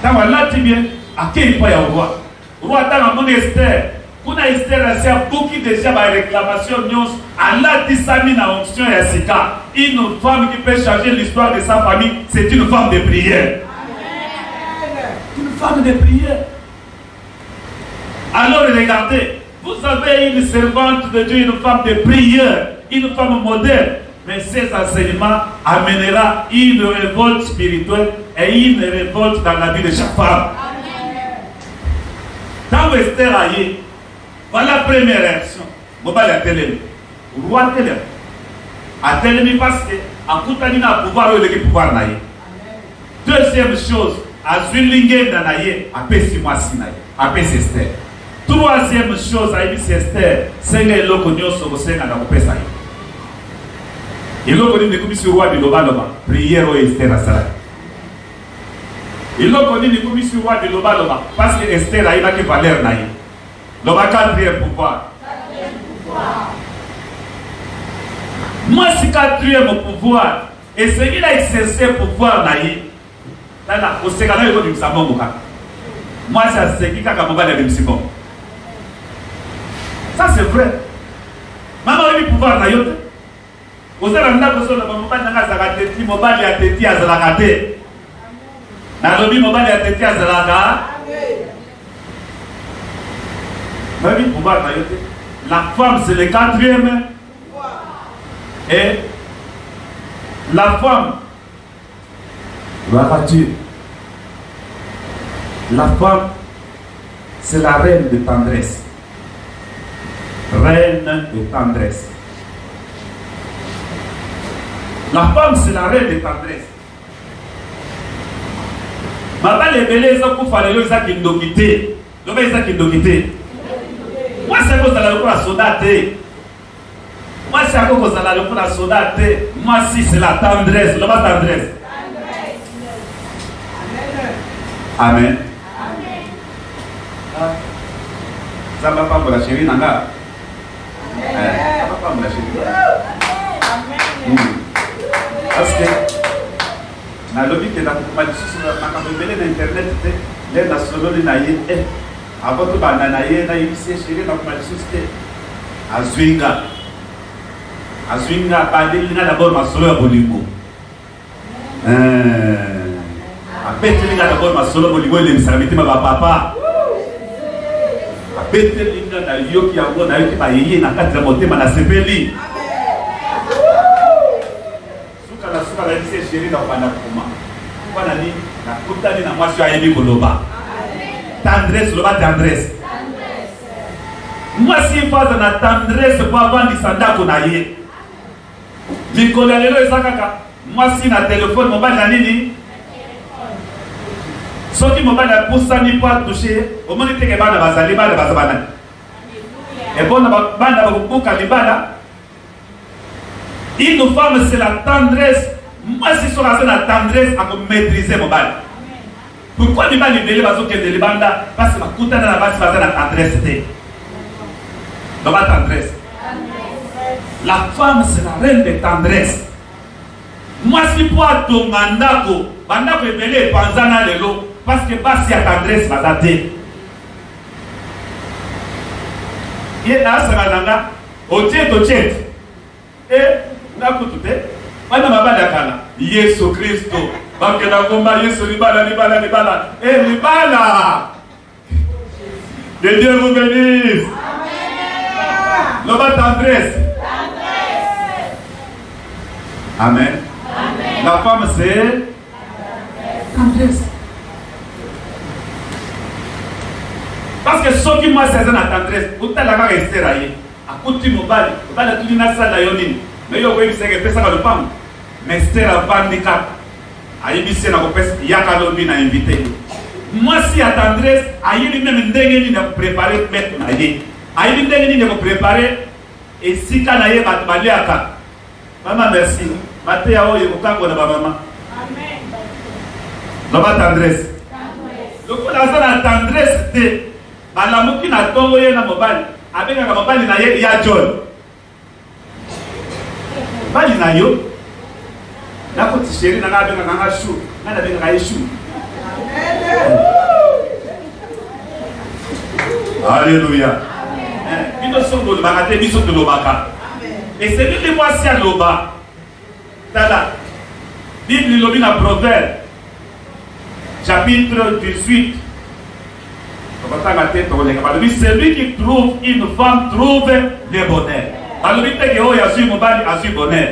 Dans l'Atibien, à quel point il y a au roi? Roi dans mon Esther. Pour Esther, il y a beaucoup déjà de réclamations. Allah dit ça, mis en onction et à Sika. Une femme qui peut changer l'histoire de sa famille, c'est une femme de prière. Une femme de prière. Alors regardez, vous avez une servante de Dieu, une femme de prière, une femme moderne. Mais ces enseignements amènera une révolte spirituelle et une révolte dans la vie de chaque femme. Dans Esther Aïe, voilà la première réaction. Mobile à télé. Roi télé. À télé parce que à Koutani n'a pouvoir ou le pouvoir naïe. Deuxième chose, à Zwilingen naïe, à Pessimasi naïe, à Pessimester. Troisième chose, à Esther, c'est que l'eau qu'on y sur le Sénat dans le Pessaï. Et l'eau qu'on dit que roi de Loba, prière au Esther à Salah. Et l'eau qu'on dit que roi de Loba, parce que Esther a une valeur naïe. Loba quatrième pouvoir. Moi, c'est quatrième pouvoir. Et ce qu'il a exercé pouvoir naïe. Là, au Sénat, il faut du savon. Moi, c'est ce qui a fait le Simon. Ça c'est vrai. Maman a eu pouvoir na yote. Vous avez un peu de maman n'a pas zakati, mobile ya teti azalakate. Na lobi mobile ya teti azalaka. Maman a eu pouvoir na yote. La femme c'est le quatrième. Et la femme, la femme c'est la reine de tendresse. Reine de tendresse. La femme, c'est la reine de tendresse. Maintenant, les bébés, ils ont fait les gens qui nous quittent. Moi, c'est à cause de la soda. Moi, c'est à cause de la soda. Moi, si c'est la tendresse. La tendresse. Amen. Ça va pas pour la chérie, Nanga. Parce que dans le but de la internet, les nationaux de Naïe, avant que Bananaïe, Naïe, c'est chéri, à Zwinga. À Zwinga, d'abord ma solo à Bolingo. À Pételinga, d'abord ma solo à Bolingo, et les serviteurs, ma papa. Betelinga na yoki yango na yoki ba yeye na kati ya motema na sepeli. Suka la dise chérie na bana kuma. Kwa nani na kutani na mwasi ayebi koloba. Tendresse loba tendresse. Mwasi faza na tendresse kwa bandi sandako na ye. Likola lelo ezakaka mwasi na téléphone mobile na nini? Soki mobile a poussé pas touché, au moins il y a bana bazali bana bazabana. Et bon bana bakuka libana. Une femme c'est la tendresse. Moi si sur la tendresse à maîtriser mobile. Pourquoi il m'a libéré parce que les banda parce que ma coutane na base basée na tendresse té. Dans ma tendresse. La femme c'est la reine de tendresse. Moi si pour ton mandako, mandako ebele panzana lelo parce que basi ya tendresse bazate. Ye na sabananga otie to chet. Na kutute. Wana mabada kana. Yesu Kristo. Parce que la combat Yesu libala. Libala. Que Dieu vous bénisse. Amen. L'homme tendresse. Amen. La femme c'est tendresse. Parce que ce qui moi c'est la tendresse. Vous t'as la rester là. À côté mobile, mobile tout une salle là yoni. Mais yo oui c'est que pesa ka le pam. Mais c'est la bandika. Aïbissé na kopes yakalobi na invité. Moi si à tendresse, aïbi même ndenge ni na préparer mettre na yé. Aïbi ndenge ni na préparer et si kana yé bat baliaka. Maman merci. Maté a oyo kokango na ba maman. Amen. Loba tendresse. Donc la zone tendresse té balamuki na tongo yé na mobile. Abenga ka mobile na yé ya John. Bali na yo. La petite chérie n'a pas de chou, n'a pas de chou. Alléluia. Nous sommes dans le bagaté, nous sommes dans le baka. Et c'est lui qui voit si à l'oba. Tada. Bible l'obin à Proverbe. Chapitre 18. C'est lui qui trouve une femme, trouve le bonheur. Alors, il dit que oh, il y a su mon bal, il y a su bonheur.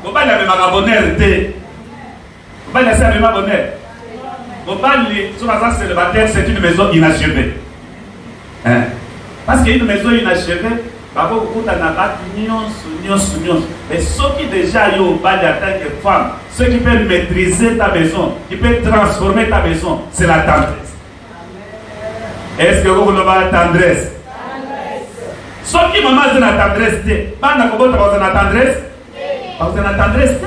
Mon bal, il y a un bonheur. Mon bal, il y a un bonheur. Mon bal, sur la zone célibataire, c'est une maison inachevée. Hein? Parce qu'il y a une maison inachevée, mais ceux qui déjà y ont bal en tant que femme, ceux qui peuvent maîtriser ta maison, qui peuvent transformer ta maison, c'est la tendresse. Est-ce que vous voulez la tendresse? Ceux qui maman ont la tendresse, pas na kobota ba na tendresse, ba na tendresse.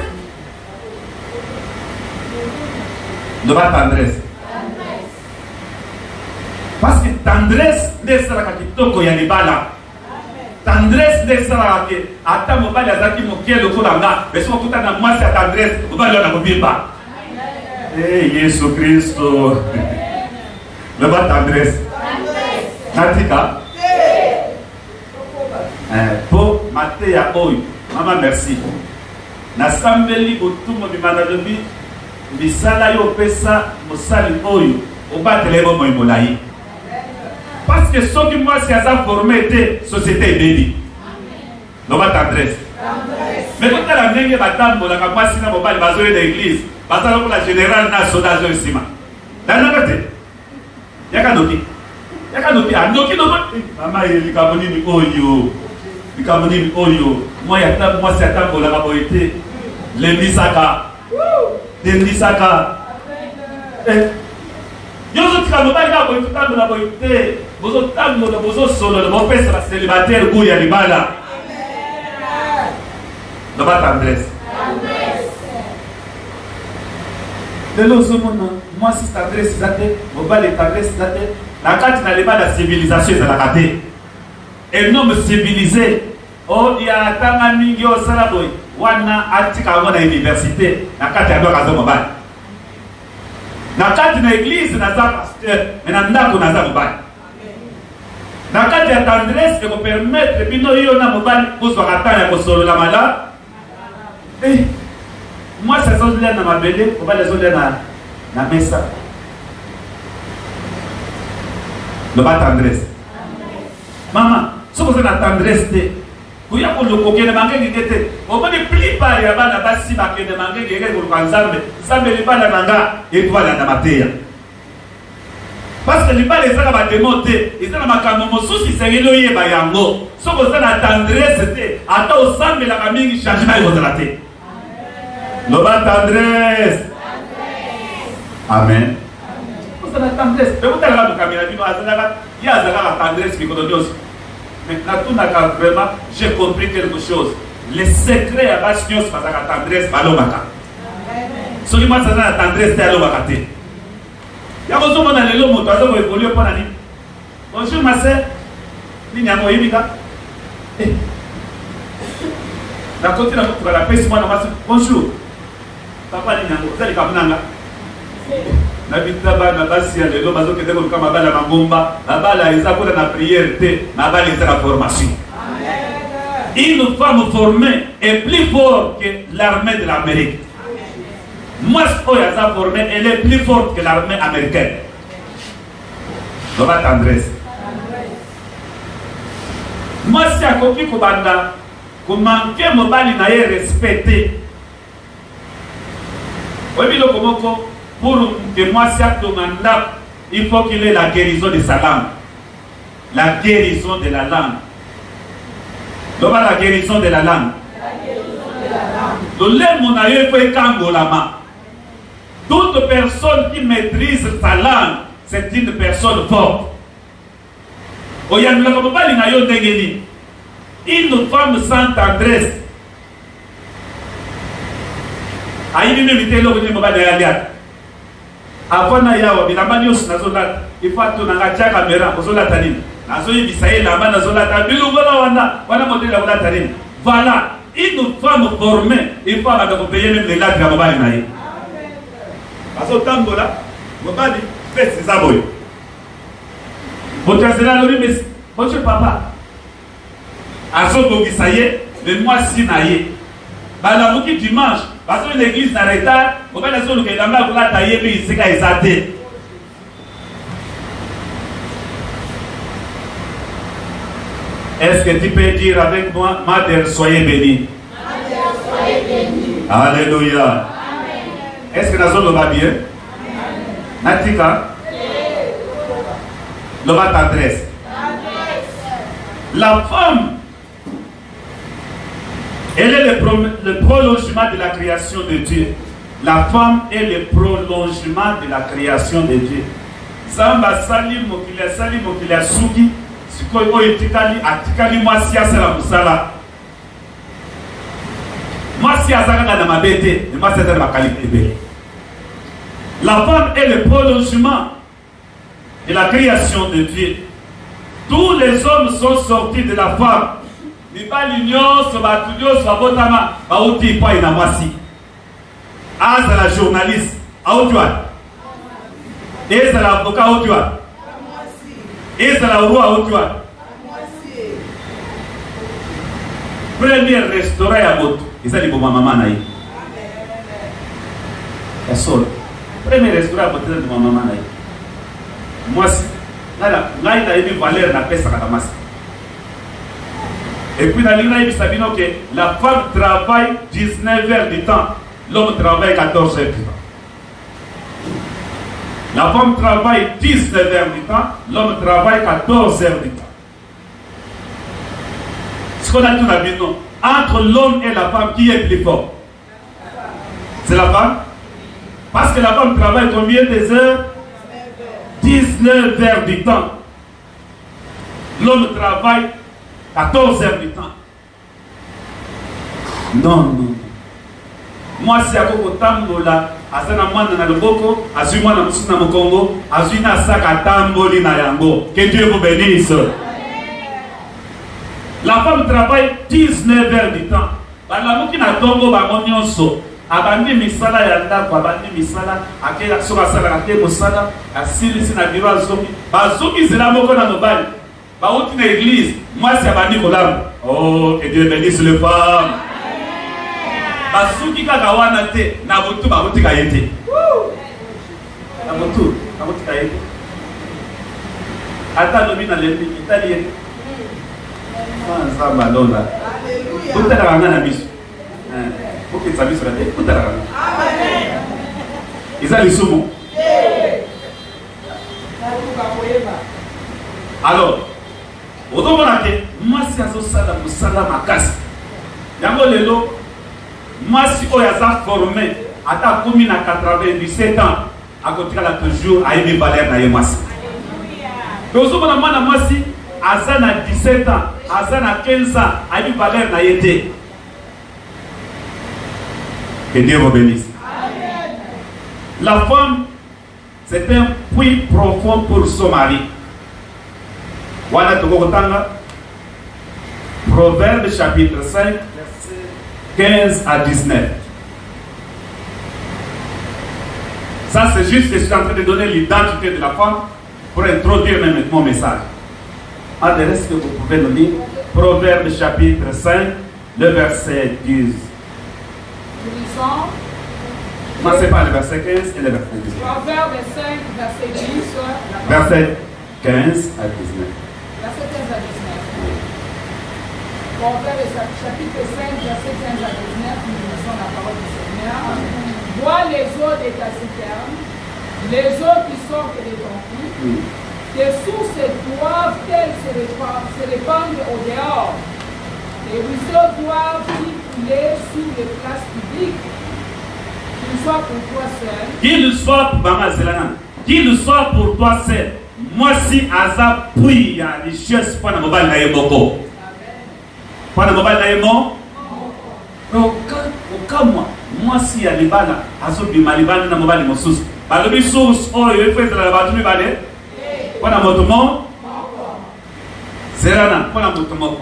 Ne pas tendresse. Parce que tendresse n'est pas la kitoko ya libala. Tendresse n'est pas la que ata mobali azaki mokelo kolanga, mais so kuta na mwasi ya tendresse, mobali na kobimba. Eh Yesu Kristo. Ne pas tendresse. Natika. Pour Matéa Oyo, maman merci. Nasambeli otumo bimanadobi bisala yo pesa mosali oyo obatele bo moimolayi. Parce que ceux qui moi c'est à former des sociétés béni. Non pas tendresse. Mais quand la ndenge batambo la kwa sina mobali bazoye de l'église, bazalo pour la générale na soda zo sima. Danakate. Yakanoki. Yakanoki anoki no mama eli kaboni ni oyo. Bikamoni oyo moi yata moi c'est atambo la boité le misaka de misaka yozo tikano ba ka boité tambo la boité bozo tambo la bozo solo le bon pèse la célibataire ou ya libala no ba tendresse de l'ozomona moi si tendresse zate mobile tendresse zate la carte na libala civilisation za la kate. Un homme civilisé, oh, il y a tant de gens qui sont wana atika wana université, na kati ya doka zo mobile. Na kati na église na za pasteur, mais na ndako na za mobile. Na kati ya tendresse que vous permettre bino yo na mobile pour se ratana ko solo la mala. Eh, moi c'est ça là na mabele, on va les autres na mesa. Le bas tendresse. Maman, si vous avez la tendresse, vous avez le coquin de manquer qui était. On va ne plus pas y avoir la base si manquer de manquer qui est pour le panzambe. Ça ne pas la nanga et toi la namatea. Parce que les balles sont à démonter. Ils sont à ma camomo sous si c'est l'éloigné bayango. Si vous avez la tendresse, attends au sang de la famille qui change mal votre raté. Le bas tendresse. Amen. Vous avez la tendresse. Mais vous avez la caméra, il y a la tendresse qui est. Maintenant, vraiment, j'ai compris quelque chose. Le secret à base de la tendresse, balomaka. Ce qui m'a dit la tendresse, c'est alomaka. Ya ko somo na lelo moto azo ko évoluer pour nani. Bonjour ma sœur. Ni nyamo yibika. Na côté na pour la paix moi na ma bonjour. Papa ni nyamo, zali kamunanga. Na bitaba na basi ya lelo bazo kete ko kama bala mangomba, na bala eza ko na prière te, na bala eza la formation. Une femme formée est plus forte que l'armée de l'Amérique. Moi, Oyaza formée, elle est plus forte que l'armée américaine. Dans ma tendresse. Moi, si à côté Kobanda, comment que mon bali n'a respecté. Oui, mais pour que moi, si à Tomanda, il faut qu'il ait la guérison de sa langue. La guérison de la langue. Donc, la guérison de la langue. Donc, les monaïeux font Kangolama. Toute personne qui maîtrise sa langue, c'est une personne forte. Une femme sans tendresse. Avant na yawa bilamba nyos nazola ifatu na ngacha kamera ozola tanini nazoyi bisaye lamba nazola ta bilungola wana modèle la tanini. Voilà, une femme formée, il faut la payer même les lattes à mobile naïe. Parce que tambola mobile fait ses aboy. Votre sénateur mais votre papa azo bisaye le mois si naïe. Bala muki dimanche parce que l'église n'a retard, on va laisser le Kédama pour la tailler, mais il s'est exalté. Est-ce que tu peux dire avec moi, Mère, soyez bénie? Alléluia. Est-ce que la zone va bien? Natika? Le va t'adresse. La femme, elle est le prolongement de la création de Dieu. La femme est le prolongement de la création de Dieu. Samba sali mokila suki sikoy oyo atikali mwasi asala musala. Mwasi azalaka na mabete, mwasi azalaka na makalite. La femme est le prolongement de la création de Dieu. Tous les hommes sont sortis de la femme. Mibali nyonso batu nyonso babotama bauti pa ina mwasi. Aza la journaliste autwa. Eza la avocat autwa. Eza la roi autwa. Premier restaurant ya moto eza li boma mama na ye. Ya solo. Premier restaurant ya moto eza li boma mama na ye. Mwasi nala ngai na yebi valeur na pesa kata mwasi. Et puis dans l'Iran, il s'agit que la femme travaille 19 heures du temps, l'homme travaille 14 heures du temps. La femme travaille 19 heures du temps, l'homme travaille 14 heures du temps. Ce qu'on a dit dans la Bible, entre l'homme et la femme, qui est plus fort? C'est la femme. Parce que la femme travaille combien des heures? 19 heures du temps. L'homme travaille 14 heures du temps. Non. Moi, si à Koko Tambola, à Sanamana na Loboko, à Zumana Moussina Mokongo, à Zuna Saka Tamboli na Yango. Que Dieu vous bénisse. La femme travaille 19 heures du temps. La Moukina Tongo, Bamonionso, Abandi Misala Yanda, Abandi Misala, Akela Soka Sala, Ake Mosala, à Silisi na Biro Zomi, Bazoki Zelamoko na Mobile. Baouti na église, moi c'est Abandi Kolam. Oh, que Dieu bénisse les femmes. Basuki Kakawana te, Nabutu Baouti Kayete. Nabutu Kayete. Ata nomina lembi, italien. Ah, ça va là. Tout est dans la mission. Pour que ça soit la tête, tout est dans la mission. Amen. Ils ont les soumons. Alors, moi si azosala musala makasi yango lelo mwasi oyo aza formé ata komi na 97 ans akotikala toujours ayebi valeur na ye mwasi. Tozomona mwana mwasi aza na 17 ans aza na 15 ans ayebi valeur na ye te. Que Dieu vous bénisse. La femme, C'est un puits profond pour son mari. Voilà Togotanga. Proverbe chapitre 5, versets 15 à 19. Ça, c'est juste que je suis en train de donner l'identité de la femme pour introduire même mon message. Adresse que vous pouvez nous lire. Proverbe chapitre 5, le verset 10. Non, c'est pas le verset 15 et le verset 19. Proverbe 5, verset 10. Verset 15 à 19. Verset 15 à 19. Proverbe chapitre 5, verset 15 à 19. Nous connaissons la parole du Seigneur. Vois les eaux de ta citerne, les eaux qui sortent de ton puits. Tes sources doivent-elles se répandre au dehors? Les ruisseaux doivent-ils couler sur les places publiques? Qu'il soit pour toi seul. Qu'il soit pour toi seul. Moi si Aza puis ya richesse pour la mobile na yemoko. Pour la mobile na yemoko. Moi si ya libana azo bima libana na mobile mosusu. Balobi source oyo efete la batumi bale. Pour la motomo. Zerana pour la motomo.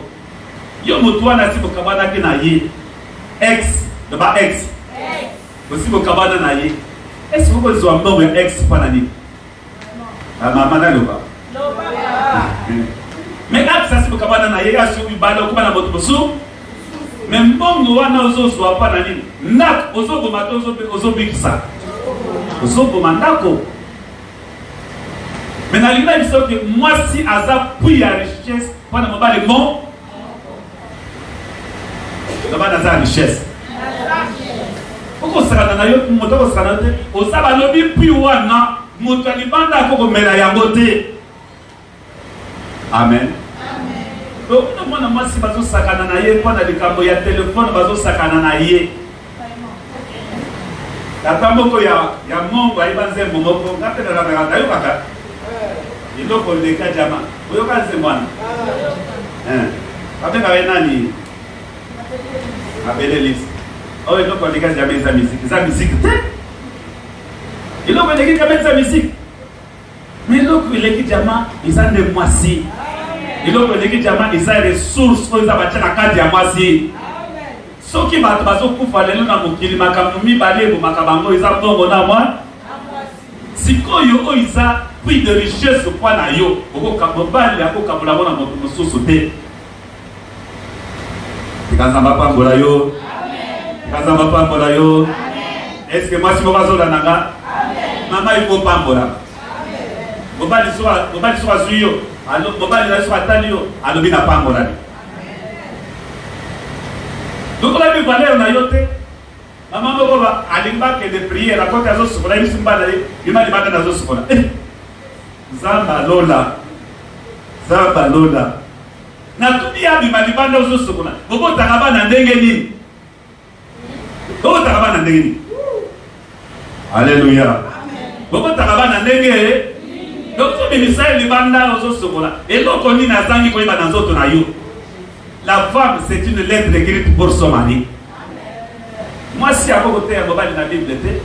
Yo mutu wana si bokabana ke na ye. Ex, de ba ex. Aussi bokabana na ye. Est-ce que vous avez un bon ex panani? Ah maman là le pas. Mais quand ça se bokabana na ye ya sur ibalo kuma na motomosu. Mais mbongo wana ozo panani. Nak ozo bomato ozo bikisa. Ozo bomandako. Mais na lina biso que moi si aza puis la richesse pendant mon bas le monde. Là-bas dans la richesse. Pourquoi ça va dans la moto ko ça note? O ça va lobi puis wana moto libanda ko mela ya ngote. Amen. Donc moi na moi si bazo sakana na ye kwa na likambo ya téléphone bazo sakana na ye. La tamboko ya mongo aibanze momoko ngate na la yo kaka. Iloko leka jama. Oyo kanze mwana. Abenga wenani? Abelelis. Oh, il faut que jamais sa musique. Sa musique. Il faut que jamais sa musique. Mais il faut que les diamants, ils ont des moissis. Il faut que les diamants, ils ont des ressources. Ils ont des cas diamants. Ce qui va se faire, nous avons dit, makamumi balé, makabango, ils ont bon na moi. Si ils ont pris de richesse au point na yo, au kabobal, ya ko kabula bona moto sauter. Kazamba pambola yo. Kazamba pambola yo. Est-ce que moi si mo bazola nanga? Maman il faut pambola. Bobali soa zuyo. Allo bobali na soa talio. Allo bina pambola. Donc la vie valeur na yote. Maman mo ba alimba que de prière à côté azo sokola bisimba na yima limaka na zo sokola. Zamba lola. Zamba lola. Na tudi ya bima libanda ozo sokola. Bobo takaba na ndenge nini? Bobo takaba na ndenge nini? Alléluia. Bobo takaba na ndenge. Donc so bimisa libanda ozo sokola. Et donc on dit na zangi ko iba na nzoto na yo. La femme c'est une lettre écrite pour son mari. Moi si ako côté ya mobali na Bible te.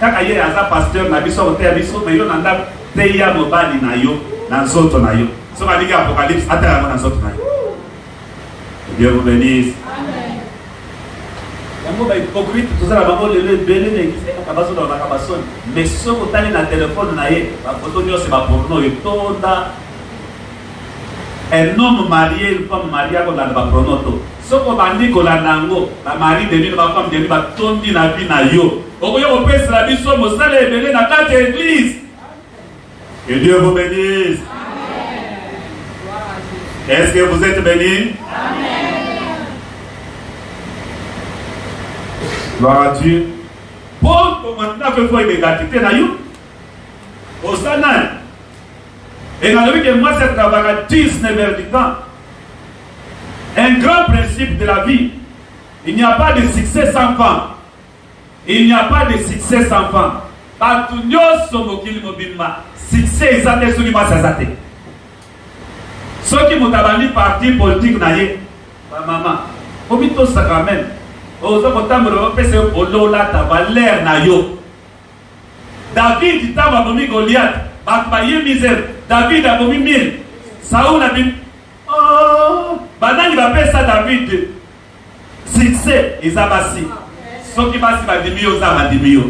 Kaka ye aza pasteur na biso côté ya biso mais yo na nda te ya mobali na yo na nzoto na yo. So va lire Apocalypse à terre dans notre main. Dieu vous bénisse. Amen. Yango ba hypocrite tout ça la bango le belé l'église akabaso dans la kabason. Mais ce que tu as na téléphone na ye, ba photo nyo c'est ba porno et tonda. Un homme marié, une femme mariée ko na ba porno to. Ce que bandi ko la nango, ba mari de lui ba femme de lui ba tondi na vie na yo. Okoyo ko pesa la biso mo sale belé na carte église. Que Dieu vous bénisse. Est-ce que vous êtes bénis? Amen. Gloire à Dieu. Pour maintenant que vous voyez l'égalité, au Sanal, et dans le que moi, c'est travail 19 heures du temps. Un grand principe de la vie. Il n'y a pas de succès sans femme. Il n'y a pas de succès sans femme. Batunyo somokili mobimba. Succès, ils ont des souris massazate. Ceux qui m'ont abandonné parti politique naïe, ma maman, au mito sacrament, aux hommes au tambour, au pèse au lola ta valeur naïo. David ntango abomi Goliath bato baye misère. David abomi 1000. Saoul abi banani bapesa David succès eza basi. Soki basi bandimi yo za bandimi yo.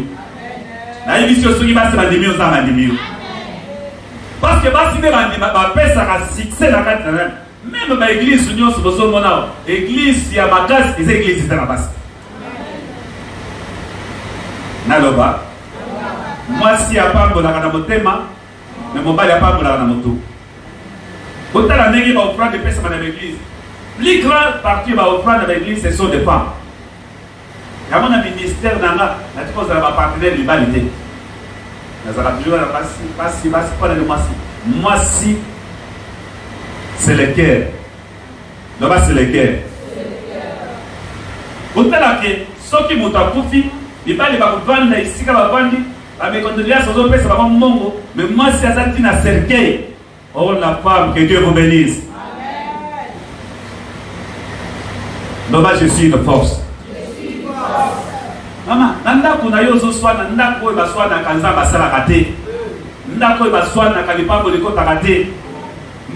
Nayebi si soki basi bandimi yo za bandimi yo. Parce que basi nde bapesaka succès na kati na nani. Même ba église nyonso bozomona église ya makasi eza église te na basi. Naloba mwasi apambolaka na motema me mobali apambolaka na motu. Botala ndenge baofrande epesama na l'église. Plus grande partie baofrande na l'église ce sont des femmes. Yango na ministère nanga nati kozala bapartenaire mibali te. Nazala toujours na basi mpona le mwasi c'est le cœur. Là-bas c'est le cœur. Botala ke soki moto akufi mibali bakovanda esika bavandi bamekondolia sozo pesa baba mongo mais mwasi azali na cercueil. Oh la femme, que Dieu vous bénisse. Amen. Non, je suis une force. Maman, ndako na yo zo swana ndako ba swana kanza basala kate. Ndako ba swana kalipambo likota kate.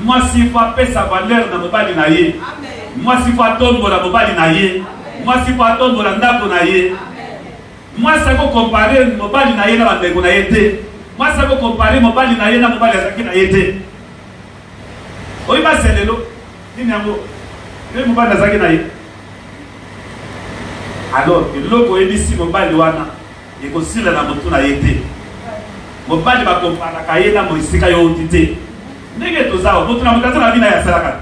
Moi si faut pesa valeur na mobali na ye. Amen. Moi si faut tombo na mobali na ye. Moi si faut tombo na ndako na ye. Amen. Moi ça ko comparer mobali na ye na bandeko na ye te. Moi ça ko comparer mobali na ye na mobali azaki na ye te. Oui, bah c'est le lot. Dis-moi, je vais vous parler de ça. Alors, le loco est ici, mon bal de Wana. Et aussi, la moto n'a été. Mon bal va comprendre la cahier, mon isika yotité. N'est-ce pas ça? Votre nom de la vie n'a pas ça.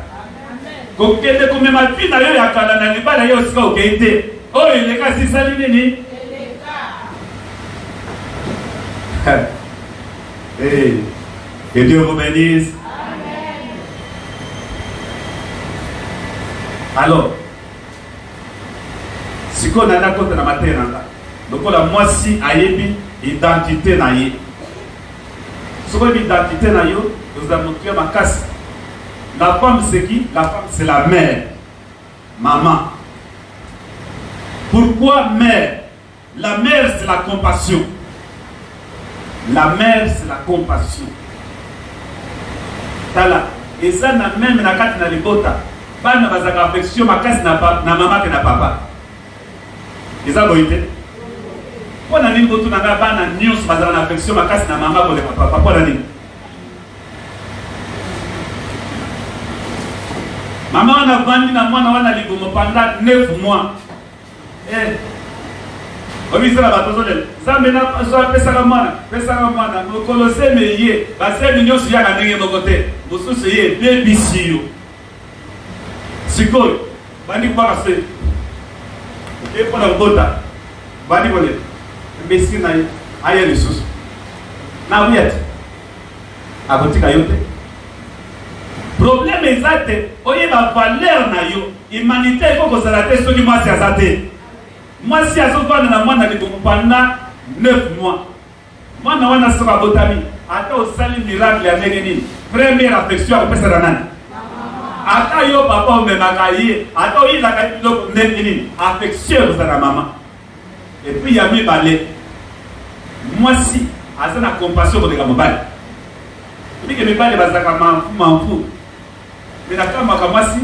Comme quelqu'un comme ma fille n'a eu à Canada, n'est pas d'ailleurs aussi au Kété. Oh, il est cassé ça, l'idée. Eh, que Dieu vous bénisse. Alors, si on a d'accord de la matière, donc la moitié ayebi identité na ye. Si on a identité na yo, nous avons montré ma casse. La femme c'est qui? La femme c'est la mère, maman. Pourquoi mère? La mère c'est la compassion. La mère c'est la compassion. Tala, et ça n'a même na kati na libota. Bana bazaka affection makasi na maman ke na papa. Eza boite. Pona nini botu na bana news bazaka na affection makasi na maman ko le papa. Pona nini? Maman wana vandi na mwana wana libumo pendant 9 mois. Obi sala batozo le. Zambe na so pesa ka mwana mo kolose me ye. Ba se minyosu ya ka ndenge mokote. Mususu ye baby see you. Sikoi, bandi kwa kase. Et pour la bota, bandi kwa le. Mbesi na aye resource. Na wiet. Abotika yote. Problème exact, oye ba valeur na yo. Humanité il faut que ça la teste soki mwasi azate. Mwasi azovana na mwana libumu pendant 9 mois. Mwana wana soka botami. Ata osali miracle ya ndenge nini? Première affection à pesa nani? Ata yo papa omemaka ye, ata oyinaka biloko ndenge nini? Affection ozala maman. Et puis ya mibale. Mwasi aza na compassion koleka mobali. Bike mibale bazaka mamfu. Mina kama mwasi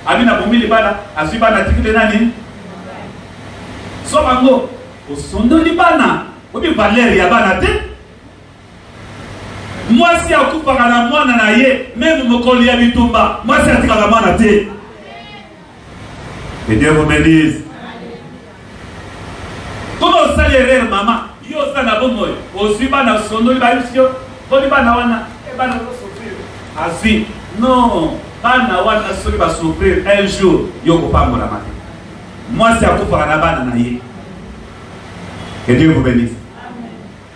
amina bomili bana, azwi bana tikile nani? So bango osondoli bana, obi valeur ya bana te. Mwasi akupaka na mwana na ye, même mokoli ya bitumba, mwasi atikaka mwana te. Que Dieu vous bénisse. Comment ça l'erreur maman? Yo ça na bon moyo. Osi bana sondoli ba yusio, boni bana wana, e bana ko souffrir. Asi, non, bana wana soli ba souffrir un jour, yo ko pango la matin. Mwasi akupaka na bana na ye. Que Dieu vous bénisse.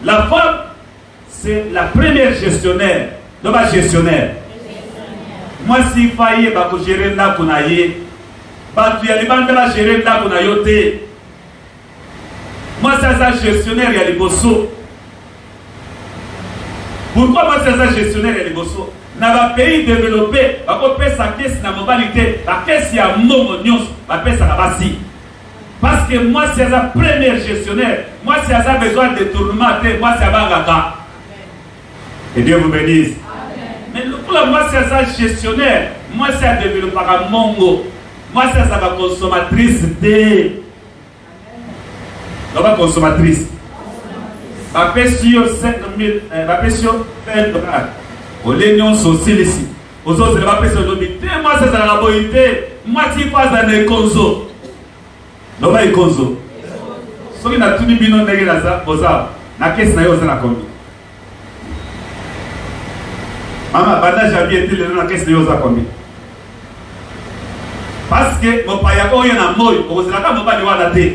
La femme c'est la première gestionnaire. Non pas gestionnaire. Moi si failli ba ko gérer ndako na ye. Ba tu ya libanda ba gérer ndako na yo te. Moi c'est ça gestionnaire ya liboso. Pourquoi moi c'est ça gestionnaire ya liboso? Na ba pays développé, ba ko pesa caisse na mobilité, ba caisse ya mongo nyos, ba pesa ka basi. Parce que moi c'est la première gestionnaire. Moi, si ça a besoin de détournement, moi, c'est Bangaka. Et Dieu vous bénisse. Mais pour moi, c'est ça gestionnaire. Moi, c'est un développeur à Mongo. Moi, c'est ça la consommatrice de. Non, pas consommatrice. Ma pétion 5 000, ma pétion 20 $. Au l'union sociale ici. Aux autres, je vais faire moi, c'est la bonité. Moi, si pas dans les consos. Non, pas les consos. Ce qui n'a tout dit, non, n'est pas ça. La caisse n'a pas commis. Maman, pendant janvier, il y a une caisse n'a pas commis. Parce que mon paya, il y a un mot, on ne sait pas mon paya, il y a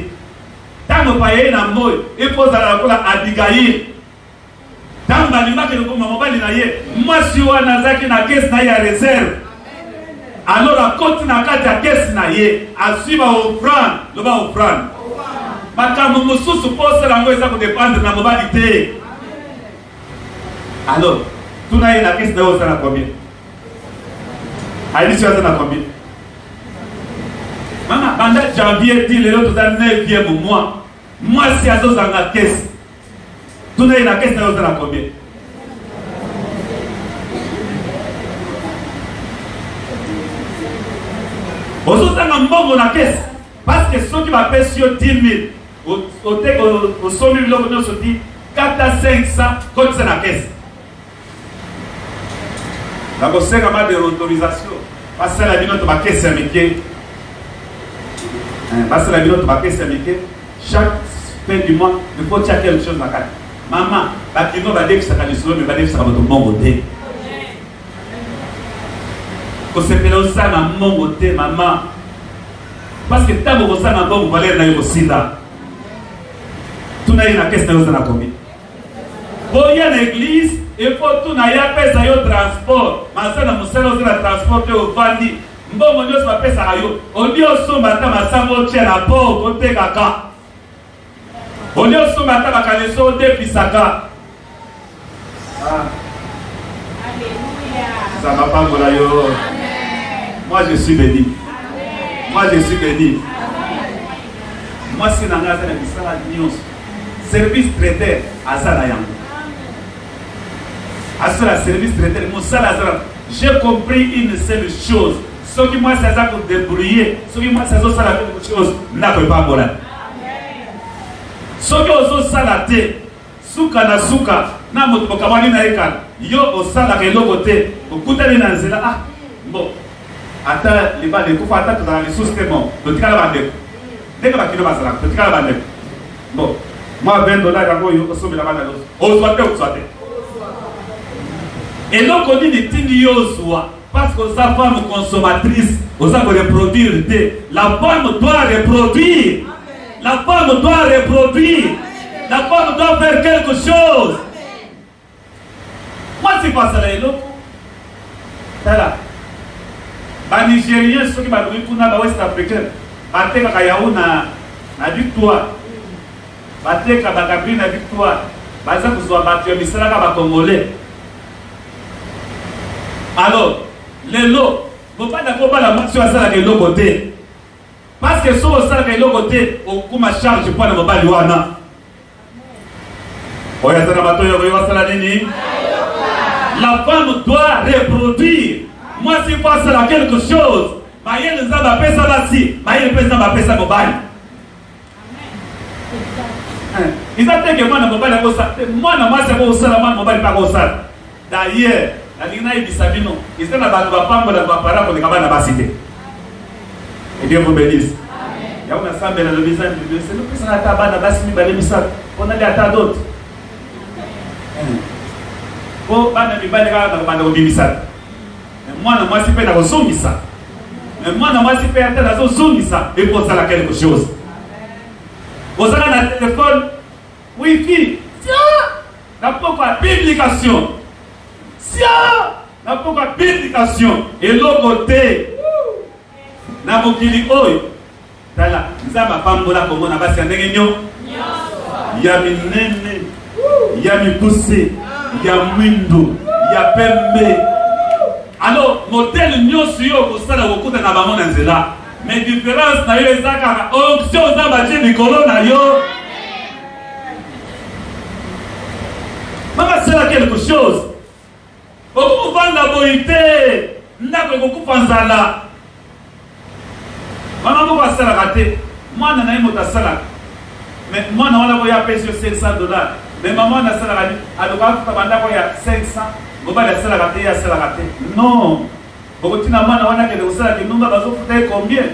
tant mon paya, il y a un mot, il faut la Abigail. Tant que le mobile est moi, si on a une caisse na réserve, alors la côte n'a pas de caisse na à suivre offrande, le bas offrande. Maintenant, mon sous suppose que l'anglais ça peut dépendre de la mobilité. Alors, tout n'a pas la caisse na ça na combien? Aïe, ça na combien? Maman, pendant janvier, dit les autres dans 9e mois, moi, si à dans la caisse. Tout n'a la caisse na ça na combien? Aujourd'hui, on a la caisse. Parce que ceux qui m'appellent sur 10 000, au sommet de l'homme, on dit 4 à 500, quand c'est la caisse. D'abord, c'est vraiment des autorisations. Parce que la minute, ma caisse est américaine. Parce que la minute, ma caisse est américaine. Chaque fin du mois, il faut tirer quelque chose dans la carte. Maman, il va dire que ça va être mais il va dire que ça va être mon côté. Quand c'est que ça na mon côté, maman. Parce que tant que ça na bon valeur na yo sida. Tout na une caisse na na combien. Pour y aller à l'église, il faut tout na ya pesa yo transport. Masa na musala na transport au vandi. Mbongo nyo sa pesa yo. Ondio somba ta masango tia na po côté kaka. Ondio somba ta bakaleso de pisaka. Ah. Alléluia. Ça va pas pour la yo. Moi je suis béni. Amen. Moi je suis béni. Amen. Moi si nanga za na bisala news. Service traiteur azala yango. Asala service traiteur musala azala. J'ai compris une seule chose. Ce qui moi c'est ça pour débrouiller. Ce qui moi c'est ça la quelque chose n'a pas bon là. Amen. Ce qui ozo sala te suka na suka na moto bokamani na ekana. Yo osala ke lokote okutani na nzela ah bon. Ata les balles de coup ata dans les sous-témoins le tika la bande dès que ba kilo basala le tika la bande bon moi $20 yango yo somme la bande o soit et donc on dit des tini yozwa parce que sa femme consommatrice aux a reproduire la femme doit reproduire la femme doit reproduire la femme doit faire quelque chose moi c'est pas ça là loko tala les Nigériens, ceux qui ont été dans l'Ouest africain, ils ont été na victoire. Ils ont été na victoire. Ils ont été na Congolais. Alors, les lots, il ne faut pas d'accord la motion à ça de l'autre côté. Parce que si on a de l'autre côté, on a charge pour le mobile wana. La femme doit reproduire. Moi, si je passe à quelque chose, je ne sais pas si je ne sais pas si mobile. Ils ont dit que moi, mobile est ça. Moi, je ne sais pas mobile est ça. D'ailleurs, la Ligue est Sabino. Ils sont là pour les cabanes à cité. Et Dieu vous bénisse. Il y a un ensemble dans le visage de Dieu. C'est nous qui sommes à la table à Bassimi Balémissa. On a des tas d'autres. Oh, moi, je suis pas dans ça. Mais moi, je suis pas dans ça. Et pour ça, quelque chose. Vous avez un téléphone, Wi-Fi. N'a pas publication. N'a pas publication. Et l'autre côté, n'a pas de Tala, Zama Pambola, comme on a passé un déguignon. Il y a Minene, il y a Mipoussé, il y a Mwindo, il y a Pembe. Alors, modèle nyo suyo pour ça, on écoute na maman nzela. Mais différence na yo ezaka onction za ba je mikolo na yo. chose. Beaucoup vendre boité, ndako ekukufa nzala. Maman ko basala raté. Moi na nayi mota sala. Mais moi na wana ko ya pèse $500. Mais maman na sala raté. Alors ka banda ko ya 500. Boba la sala raté ya sala raté. Non. Beaucoup tina mwana wana ke de sala ke numba bazo futa combien?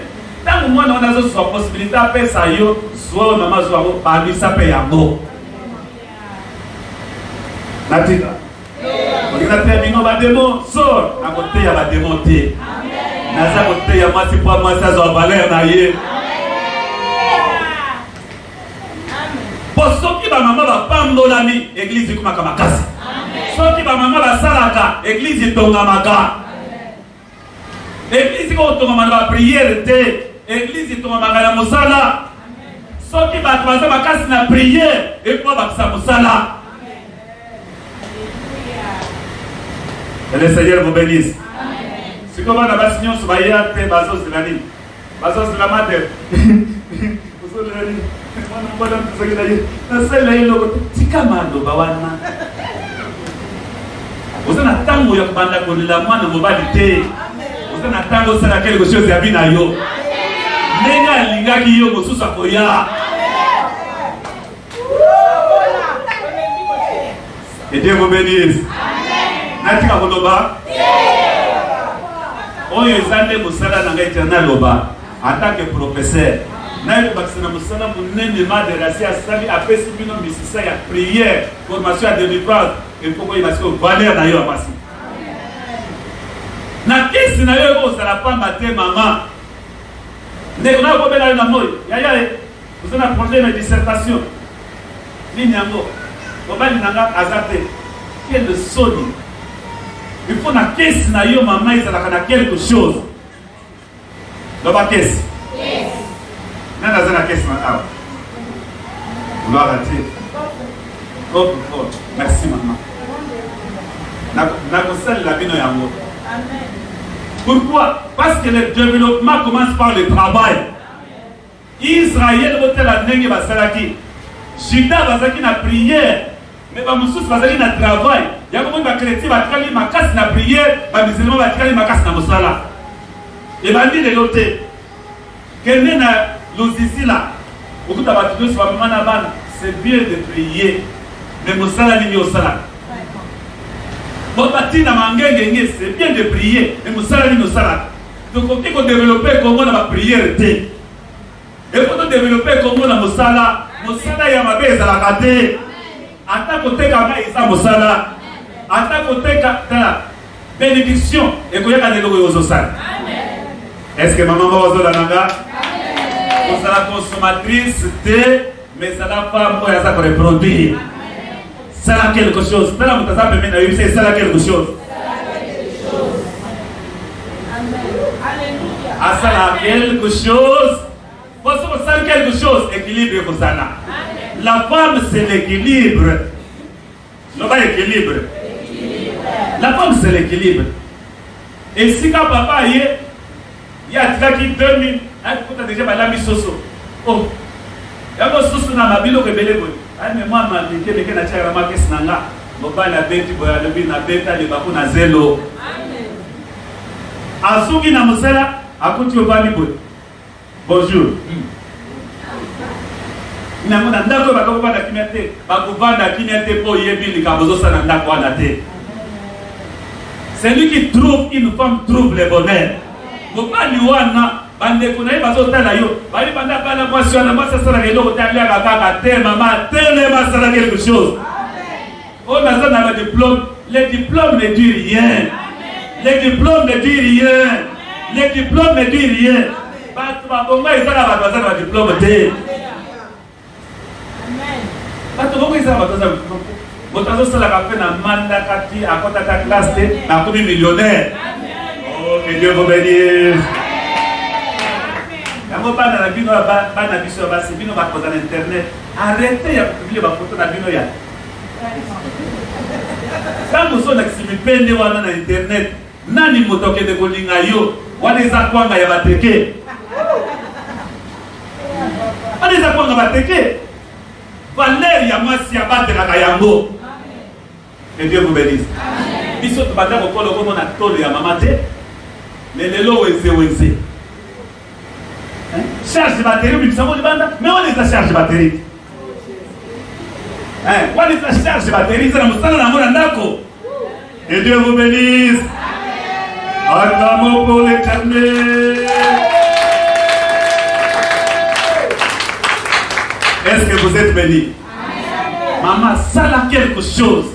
Tant mwana wana zo so possibilité à pesa yo, so maman zo ko ba lui sa paye yango. Natika. On a fait un démon, sort à côté ya ba démonter. Naza côté ya masi pour moi ça zo valeur na ye. Pour ceux qui ba maman ba pambolami église kuma kama kasi. Ceux qui ba maman ba salaka église tonga maka. Église ko tonga maka prière te, église tonga maka na musala. Ceux qui ba twaza makasi na prière et quoi ba sa musala. Que le Seigneur vous bénisse. Si vous avez un signon sur la tête, bazos de l'année. Bazos de la matière. Vous avez l'année. Vous avez un tango ya kubanda kolila mwana mobali te. Vous avez un tango sala quelque chose ya bina yo. Nenga lingaki yo mosusa koya. Et Dieu vous bénisse. Natika koloba oyo ezande musala na ngai tena loba en tant que professeur naye bakisana musala munene maderasi asali apesi bino misisa ya prière formation à délivrance et pourquoi il va se valeur na yo apasi na kisi na yo kozala pamba te mama ndeko na kobela na moyo yaya vous avez un problème de dissertation nini yango obali nanga azate quel soni. Il faut na caisse na yo maman ils a quelque chose. Dans ma caisse. Yes. Nana za na caisse na ah. Gloire à Dieu. Oh, merci maman. Na kosala la bino yango. Amen. Pourquoi? Parce que le développement commence par le travail. Israël botel a ndenge basalaki. Juda bazaki na prière. Mais ba mususu bazali na travail. Ya ko ba chrétien ba tkali makasi na prière, ba musulman ba tkali makasi na musala. Et ba ndi de l'autre. Kene na losisi là. Okuta ba tudo so ba mana bana, c'est bien de prier. Mais musala ni osala. Bon batina mangenge ngi, c'est bien de prier, mais musala ni osala. Donc on peut développer comment la prière té. Et pour développer comment la musala ya mabeza la kate. Ata koteka ma isa musala ata koteka ta bénédiction et koyaka de logo yozosala. Amen. Est-ce que maman va ozola nanga? Amen. Vous êtes consommatrice de mais ça n'a pas moi ça pour reproduire. Ça a quelque chose. Là vous avez même na c'est ça a quelque chose. Amen. Alléluia. Ah ça a quelque chose. Vous savez quelque chose équilibre pour ça là. La femme, c'est l'équilibre. Non, pas l'équilibre. La femme, c'est l'équilibre. Et si quand papa y est, il y a qui 2000, il a déjà la mis soso. Oh, il y a un soso dans ma ville au rebelle. Ah, mais moi, ma vie, qui est la chère, ma caisse nanga. Mon père n'a bête, le bin n'a bête, le bako n'a zélo. Azuki na musela, akuti obani boy. Bonjour. Namona ndako bakobanda kimete bakuvanda kimete po yebi likabozo sana ndako wana te. Celui qui trouve une femme trouve le bonheur. Mobali wana bande kuna bazo tala yo bali banda bana mwasi wana mwasi sala keloko talia kaka te mama tele masala quelque chose. On a ça dans le diplôme, les diplômes ne disent rien. Les diplômes ne disent rien. Les diplômes ne disent rien. Ba bonga izala ba bazana ba diplôme te. Bato boko isa batoza botazo sala ka pe na manda kati akota ta classe te na komi millionnaire. Oh que Dieu vous bénisse. Yango bana na bino bana biso ba se bino ba koza na internet. Arrêtez ya publier ba photo na bino ya. Quand vous êtes eximipende wana na internet nani motoke de kolinga yo wana eza kwanga ya bateke. Wana eza kwanga bateke. Valeur ya mwasi ya batela kayango. Que Dieu vous bénisse. Biso tu banda ko kolo ko na tolo ya mama te. Mais les lots weze. Charge de batterie, mais nous savons les bandes. Mais on les a charge de batterie. On les a charge de batterie, c'est la moussala dans mon andako. Que Dieu vous bénisse. Un amour pour l'éternel. Est-ce que vous êtes bénis? Maman, ça a quelque chose.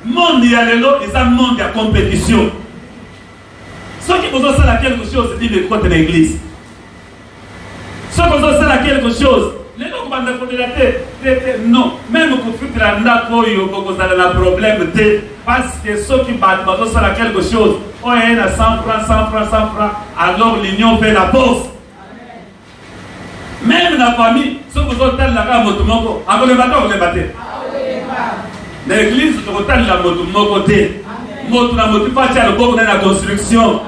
Monde y a le lot, et ça monde y a compétition. Ceux qui vous ont ça quelque chose, c'est dit de côté de l'église. Ceux qui vous ont ça quelque chose, les gens qui vont de la tête, non. Même pour faire un accord, vous avez un problème. Parce que ceux qui vont ça quelque chose, on est à 100 francs, alors l'union fait la pause. Même la famille, ceux qui vous ont la gamme, vous les battez, vous les battez. L'église, vous avez la moto de mon côté. Moto la moto, pas le bon dans la construction.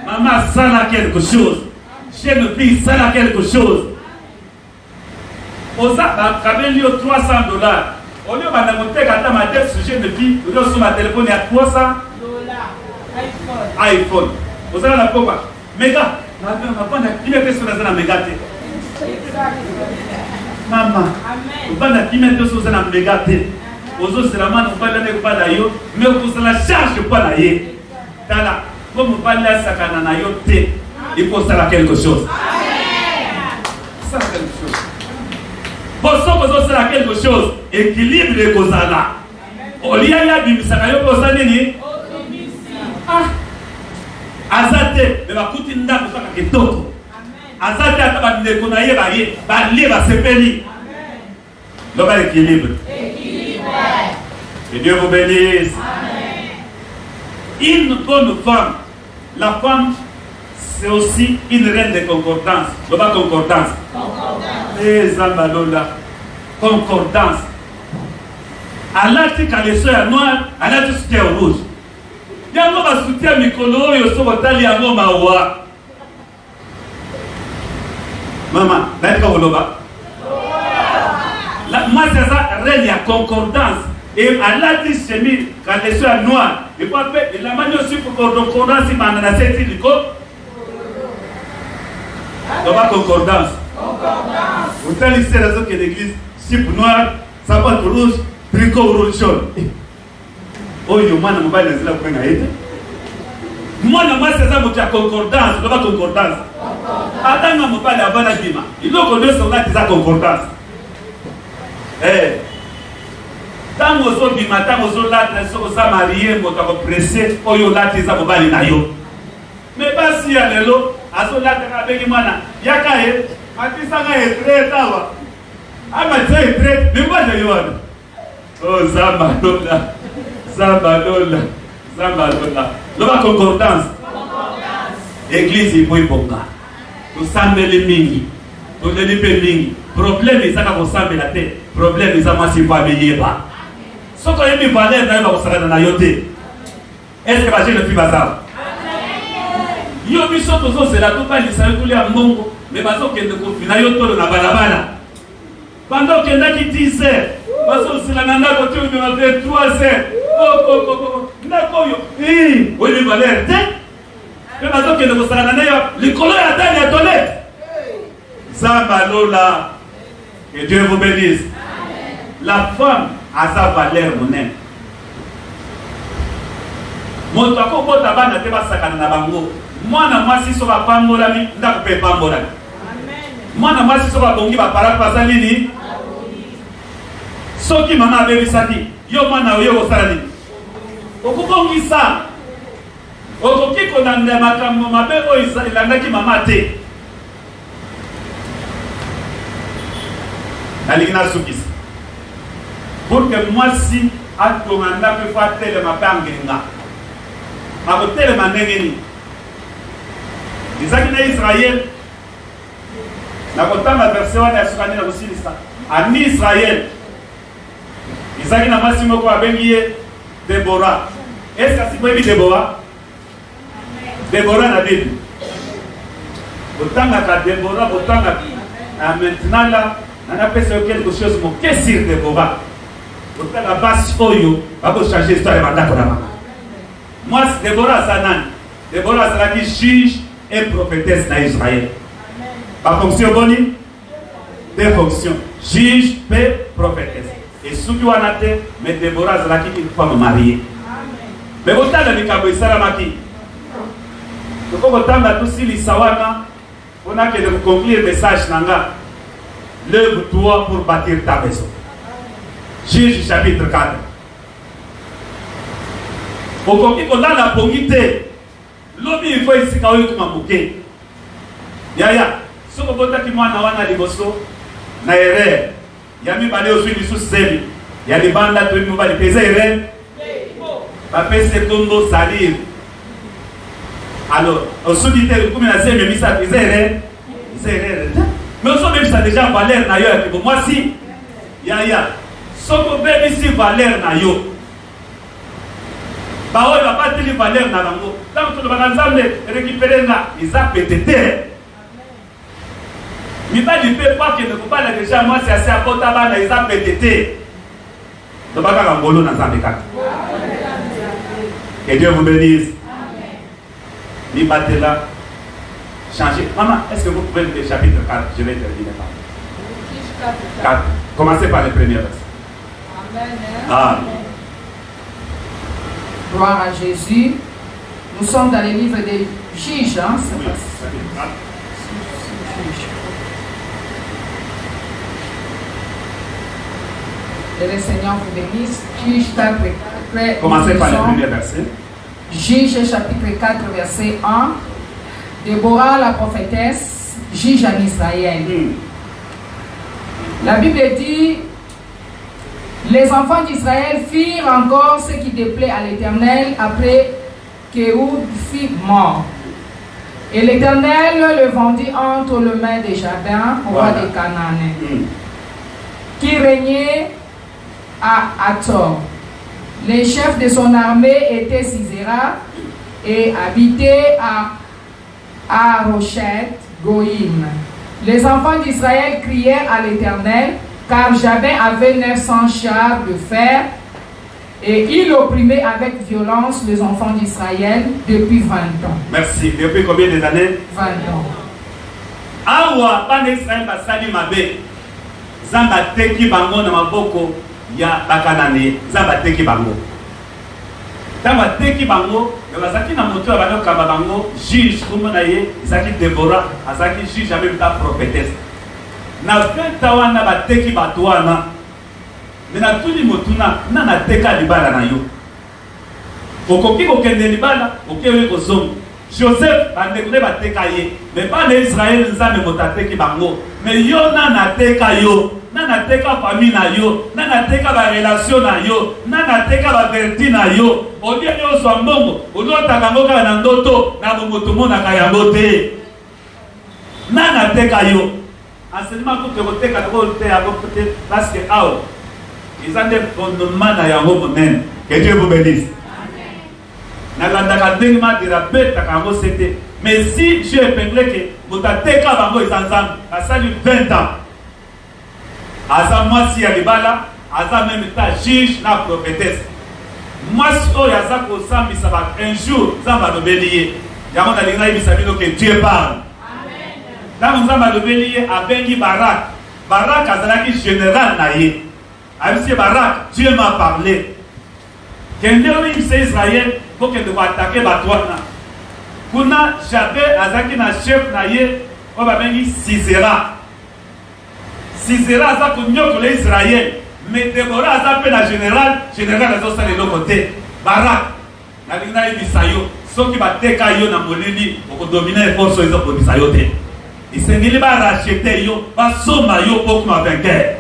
Maman, ça a quelque chose. Jeune fille, ça a quelque chose. On a quand 300 dollars. Au lieu de monter quand ma tête sur jeune fille, vous avez sur ma téléphone à 300 dollars. iPhone. Vous avez la pourquoi? Méga. Qui met sur la méga? Maman. Vous avez qui met sur la méga? Vous avez la main, vous avez pas d'ailleurs, mais vous avez la charge pas d'ailleurs. Comme vous parlez à Sakana, il faut ça quelque chose. Ça quelque chose. Pour ça, vous avez quelque chose. Équilibre les causes là. Au lieu de Bimisakayo, vous avez Azate, mais va coûter une dame pour faire quelque chose. Azate, à ta bande de Konaye, va lire à ses pénis. L'homme équilibre. Que Dieu vous bénisse. Une bonne femme, la femme, c'est aussi une reine de concordance. Le bas concordance. Les Zambalola. Concordance. À l'article, quand les soeurs noires, à l'article, soutien rouge. Il y a un soutien Mikolo, il y a un Mawa. Maman, d'accord, moi, c'est ça, reine, il y a concordance. Et à l'article, c'est mis, quand les soeurs noires, il faut faire la manière aussi pour concordance, il m'a donné cette idée. Concordance. Vous avez ici la zone qui est l'église, chip noir, sapate rouge, tricot rouge jaune. Oh, yo, moi, je ne vais pas les dire pour une moi, c'est ça, je concordance. Je vais concordance. Attends, je ne vais pas aller avant la dima. Il faut qu'on ait son là qui a concordance. Tant que vous avez là, vous avez marié, vous avez pressé, vous avez là, vous avez là. Mais pas si il y a l'eau, à ce là, vous avez là, il y a qu'à être, très tard. Ah, mais c'est très, mais moi, je vois. Oh, Zambalola, Zambalola, Zambalola. Le concordance. L'église, il faut y aller. Vous savez les mingi, vous les mingi. Problème, c'est que vous savez la tête. Problème, c'est que vous savez pas. Ce qu'on a mis valeur dans la salle de la yote. Est-ce que j'ai le plus bazar? Yo biso tozo c'est la tout pas lisser tous les mongo mais bazo que ne confina yo tolo na balabala. Pendant que n'a qui disait bazo c'est la nana côté de ma 3 heures. Oh ndako yo. Oui, mais valeur te. Mais bazo que ne ko sala nana yo likolo ya tani ya toilette. Zambalola. Que Dieu vous bénisse. La femme a sa valeur monnaie. Mon tako bota bana te basakana na bango. Mwana mwasi so ba pambola mi ndako pe pambola. Amen. Mwana mwasi so ba bongi ba para pasa nini? Soki mama bebi saki, yo mwana oyo osala nini? Okubongi sa. Okokiko na ndemaka mabe oyo ilandaki mama te. Aligna sukisi. Pour que mwasi atomanda pe fatele mapangenga. Abotele manengeni. Isaac na Israël. Na kotanga verset wana ya sukani na kusilisa. Ani Israël. Isaac na masimo ko abengiye Deborah. Est-ce que c'est pas Deborah? Deborah na Bible. Kotanga ka Deborah, kotanga. Maintenant là, on a fait quelque chose mon que sur Deborah. la base oyo va changer l'histoire de Mandako Nama. Moi, c'est Déborah Sanan. Déborah Sanan qui juge et prophétesse dans Israël. Par fonction bonne, deux fonctions. Juge et prophétesse. Et ceux qui ont été, mais Déborah Sanan qui est une femme mariée. Mais vous avez dit que vous avez dit que vous avez dit on a que de conclure le message. Lève-toi pour bâtir ta maison. Juge chapitre 4. Au conquis qu'on a la pongité, l'homme il faut ici quand il m'a bouqué. Yaya, ce que vous avez dit, moi, na liboso, na erreur. Yami balé au suivi sous sel. Il y a des bandes là, tout le monde va les peser erreur. Papa, c'est comme salir. Alors, au sous-titre, comme il a dit, mais ça peser erreur. Mais on même ça déjà valeur na yo que moi si ya soko bébé si valeur na yo ba oyo ba tili valeur na bango tant que le banzambe récupérer na isa pétété mi ba di pe pas que ne pas la déjà moi c'est assez à kota ba na isa pétété to ba ka ngolo na zambe kaka. Que Dieu vous bénisse. Ni batela changer. Maman, est-ce que vous pouvez le chapitre 4? Je vais terminer par 4. Commencez par les premiers versets. Amen. Gloire à Jésus. Nous sommes dans le livre des Juges. Hein? Oui, et le Seigneur vous bénisse. Juges 4, commencez par les premiers versets. Juges chapitre 4, verset 1. Déborah la prophétesse juge en Israël. La Bible dit: les enfants d'Israël firent encore ce qui déplaît à l'Éternel après qu'Éhoud fut mort. Et l'Éternel le vendit entre les mains de Jabin, roi des Cananéens, qui régnait à Hathor. Les chefs de son armée étaient Sisera et habitaient à Rochette, Goïm. Les enfants d'Israël crièrent à l'Éternel, car Jabin avait 900 chars de fer, et il opprimait avec violence les enfants d'Israël depuis 20 ans. Merci. Depuis combien d'années? 20 ans. Awa, pan Israël basali mabe. Zamba teki bango na maboko ya bakanane. Zamba teki bango. Tamba teki bango. Bazaki na moto abano kamba bango juge comme na ye Zaki Déborah azaki juge avec ta prophétesse na feta wana bateki batwana mena tuli motuna na na teka libala na yo okoki kokende libala okewe kozonga Joseph bandekule bateka ye mais pas les Israël nzambe motateki bango mais yo na teka yo na teka famille na yo na teka ba relation na yo na teka ba vertu na yo odia yo so mbongo olota kango ka na ndoto na moto mona ka yango te na teka yo enseignement ko teka ko te abo peut parce que aw ils ont des fondements na yango monen. Que Dieu vous bénisse. Amen. Na landa ka dengma de la bête kango c'était mais si Dieu épinglé que motateka bango izanzam asali 20 ans Aza mwasi ya libala, aza même ta juge na prophétesse. Mwasi oyo aza kosambisa ba un jour zamba lobeliye. Yango na linga ibisa bino que Dieu parle. Amen. Dans zamba lobeliye abengi Barak. Barak azalaki général na ye. Abisi Barak, Dieu m'a parlé. Kende oyo ibisa Israël pour que de attaquer batwana. Kuna Jabin azaki na chef na ye, o babengi Sisera. Sisera aza konyoko le Israël, mais Déborah aza pe na général azo sala le côté. Barak na linga ibisayo, soki bateka yo na molili okodominer force ezo ko bisayo te. Isengili ba racheter yo, ba soma yo pour kuma vainqueur.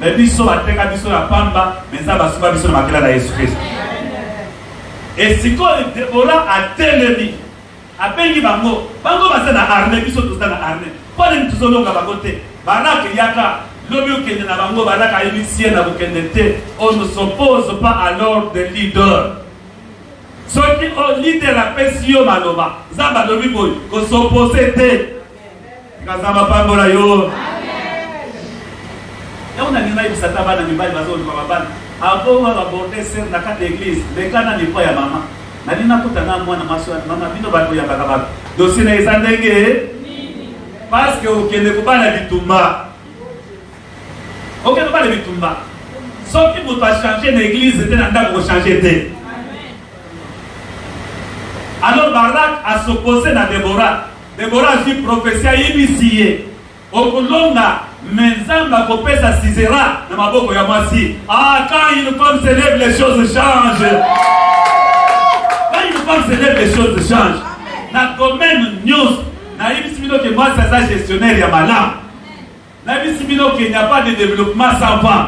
Mais biso bateka biso ya pamba, mais ça ba suba biso na makila na Jésus Christ. Et siko Déborah a telemi abengi bango basa na armée biso toza na armée. Pas de tuzolonga bango te. Barak yaka lobi okende na bango Barak ayebisie na kokende te. On ne s'oppose pas à l'ordre des leaders. Ceux qui ont leader apesi yo maloba zamba lobi boy ko s'opposer te. Kazamba pambola yo. Amen. Ya on a n'a pas ça va dans les balles bazo de babana avant aborder sur la carte d'église les kana ni pas ya mama na dina kutana mwana maswa mama bino bato ya bakaba dossier na ezandenge parce que okende kubana bitumba okende kubana bitumba sauf que moto a changé l'église était dans ndako changer té alors Barak a s'opposé à Déborah dit prophétie ibisiye okulonga menzamba kopesa Sisera na maboko ya mwasi. Ah, quand une femme se lève les choses changent. Quand une femme se lève les choses changent. Na domaine news na ibisibino que moi ça gestionnaire ya malam. Na ibisibino qu'il n'y a pas de développement sans femme.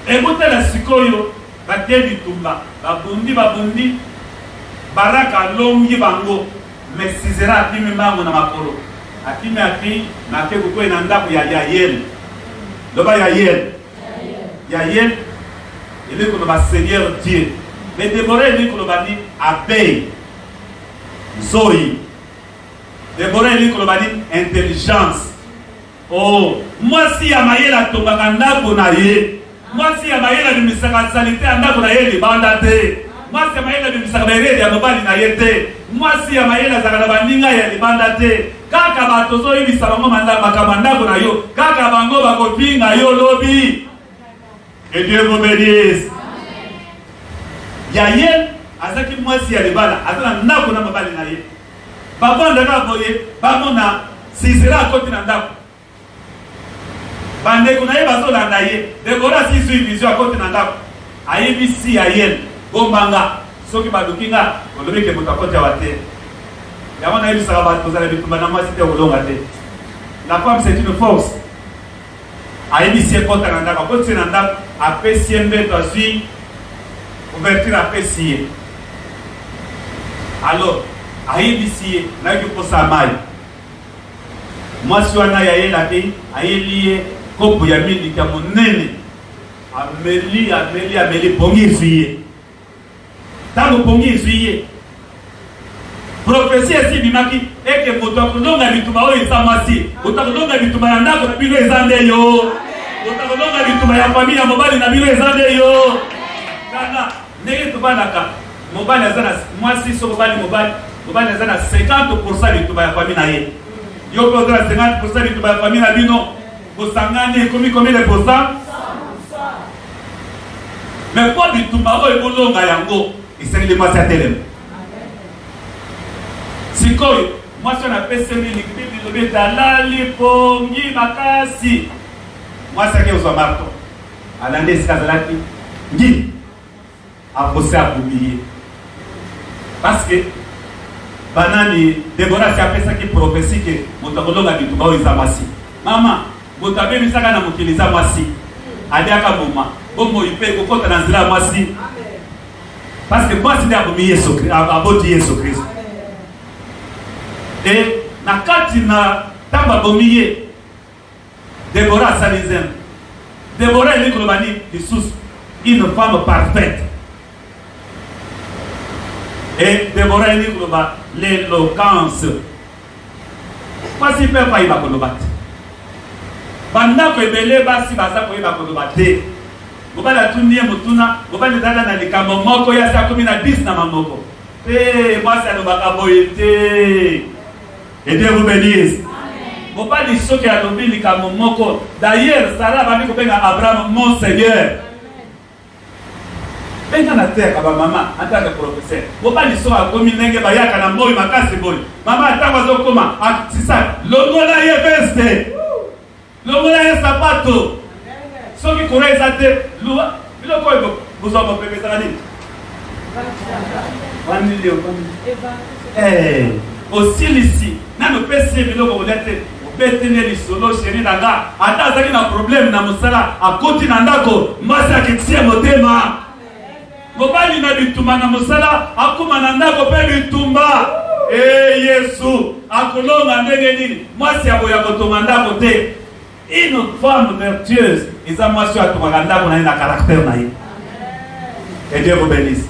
Écoutez la sikoyo batebi tumba babundi Baraka longi bango mais Sisera kimi mango na makolo akimi aki na ke ko na ndako ya Yael loba Yael il est comme Seigneur Dieu mais Déborah il est comme bani abeille Zoe Déborah il est comme bani intelligence oh moi si ya mayela tombaka ndako na ye moi si ya mayela ni misaka salite ndako na ye libanda te moi si ya mayela ni misaka bayele ya mobali na ye te moi si ya mayela zakala baninga ya libanda te kaka bato zo ibisa bango makamandako na yo kaka bango bakopinga yo lobi. Que Dieu vous bénisse. Yael azaki mwasi ya libala azana ndako na mobali na ye babanda na boye bamona Sisera akoti na ndako bande kuna ye bazolanda ye Déborah si sui vision akoti na ndako ayebisi Yael bombanga soki badukinga olobi ke moto akoti awate yamona ayebisaka bato kozala bitumba na mwasi te kolonga te. La femme c'est une force ayebisi ekota na ndako akoti na ndako apesi ye mbeto azwi ouverture apesi ye alors ayebisi ye nayoki kosa mai mwasi wana yayelaki ayeli ye kopo ya miliki ya monene ameli pongi ezwi ye ntango pongi ezwi ye prophétie esi bimaki eke moto akolonga bitumba oyo eza mwasi otakolonga bitumba ya ndako na bino eza nde yo otakolonga bitumba ya famille ya mobali na bino eza nde yo kaka ndenge tobanaka mobali aza na mwasi so mobali aza na 50% bitumba ya famille na ye yo mpe oza na 50% bitumba ya famille na bino bosangani ekomi combien de pourcent mais po bitumba oyo ekolonga yango esengeli mwasi atelema sikoyo mwasi oyo napesi miniki bibi lobi ete alali pongi makasi mwasi ake ozwa marto alandi esika azalaki ngini apose abumi ye parce que banani Déborah si apesaki prophétie ke moto akolonga bitumba oyo eza mwasi mama moto abemisaka na mokili eza mwasi aliaka boma bomoi mpe kokota na nzela ya mwasi parce que mwasi nde aboti Yesu Kristo et na kati na ntango abomi ye Déborah asali nzembo Déborah eli koloba nini lisusu une femme parfaite et Déborah eli koloba l'éloquence mwasi mpe koyeba koloba te bandako ebele basi baza koyeba koloba te mobali atundi ye motuna mobali ezala na likambo moko ye asi akomi na 10 na maboko te mwasi alobaka boye te. Et Dieu vous bénisse. Mobali soki alobi likambo moko d'ailleurs Sarah bandi kobenga Abraham mon Seigneur benga na terre kaba mama ataka professeur mobali soki akomi ndenge bayaka na moyi makasi boyi mama atako azokoma sisa longola ye veste longola ye sapato soki kora eza te biloko oyo bozwa mopepe ezaka nini osilisi nano pesi biloko kolia te obetene lisolo sheri na nga ata azalaki na problème na mosala akoti na ndako mwasi akitie motema mobali na bitumba na mosala akoma na ndako mpe bitumba Yesu akolonga ndenge nini mwasi aboya kotonga ndako te. Une femme vertueuse eza mwasi oyo atongaka ndako na ye na caractère na ye. Et Dieu vous bénisse.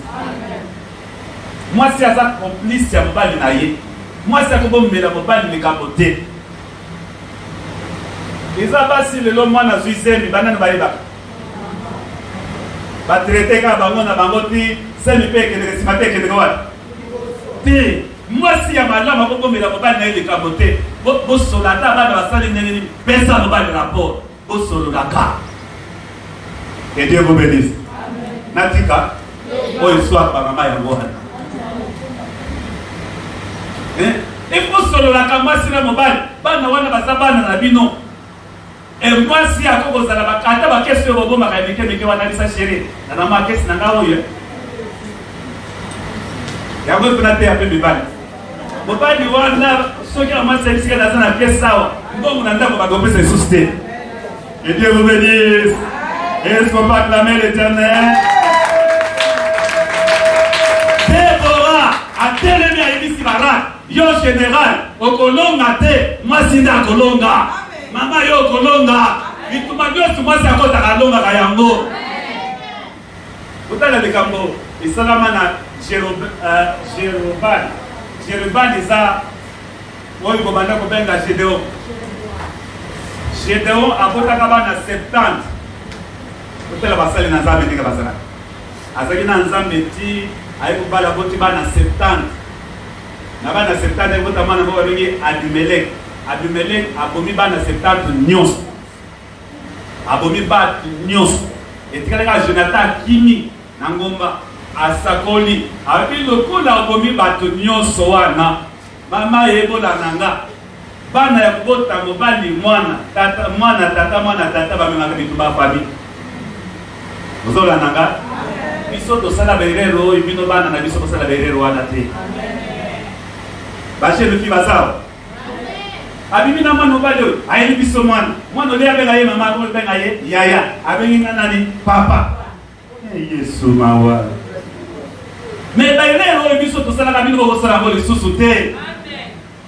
Mwasi aza complice ya mobali na ye mwasi akobomela mobali likambo te Ils ont passé le long mois dans Suisse, mais banane baliba. Ba traité ka bango na bango ti, c'est mi pe que les maté que les gars. Ti, moi si ya malama ko komela ko ba na ile kabote, bo solata ba na basali nene pesa no ba le rapport, bo solo daka. Que Dieu vous bénisse. Amen. Natika, oh il soit par maman ya ngoha. Et pour solo daka moi si la mobile, ba na wana basabana na bino. Et moi si à cause de la bakata ba question robo makabike meke wana lisa chérie na ma question nga oyo ya go kuna te ape bibali bobali wana soki na masa bisika na sana pièce sawa ngo muna ndako ba gopesa susté et Dieu vous bénisse. Est-ce qu'on peut acclamer l'Éternel? Déborah a tellement aimé si bara yo général okolonga te moi sinda kolonga. Mama yo kolonga, bituma byosi mwasi akota kalonga kayango. Utala likambo, isalama na Jeroban isa oyo bobanda kobenga Gédéon. Gédéon akotaka bana 70. Utala basali na Nzambe ndenge basala. Azali na Nzambe ti ayi kubala boti bana 70. Na bana 70 ekota mwana moko bengi Abimelech. Abimelech abomi bana 70 nyonso. Abomi bat nyonso. Etikala Jonathan kimi na ngomba asakoli. Abi lokola abomi bat nyonso wana. Mama ebola nanga. Bana ya kubota mobali mwana tata bamemaka bituba fami. Ozola nanga. Biso tosala berero ibino bana na biso tosala berero wana te. Bashe luki basawa. Abibi na mwana obali oyo ayeli biso mwana ole abenga ye mama ko benga ye yaya abengi nani papa Yesu mawa me bairero oyo biso tosalaka bino bokosala ngo lisusu te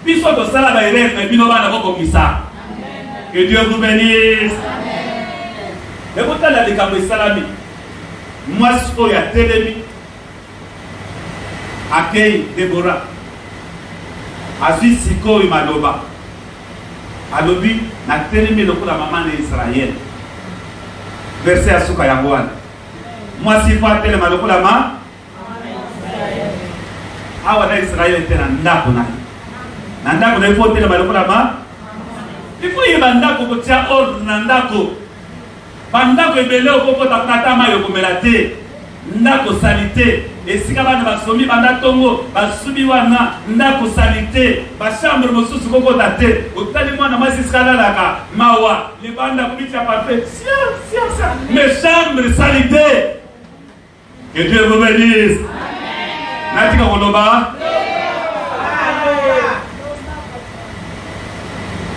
biso tosala bairero me bino bana bokomisa. Que Dieu vous bénisse. Ekotala likambo esalami mwasi oyo atelemi akei Déborah azwi sikoyo maloba alobi na telemi lokola mama na Israël. Verset ya suka yango wana mwasi fo atelema lokola ma awa na Israël te na ndako na ndako na ifo telema lokola ma ifo yeba ndako kotia ordre na ndako bandako ebele okokota kunata mayo komela te ndako salite esika bana basomi banda tongo basubi wana ndako salite bashambre mosusu kokota te otali mwana mwasi skalalaka mawa libanda kubitia parfait sia mais chambre salite. Que Dieu vous bénisse. Natika koloba.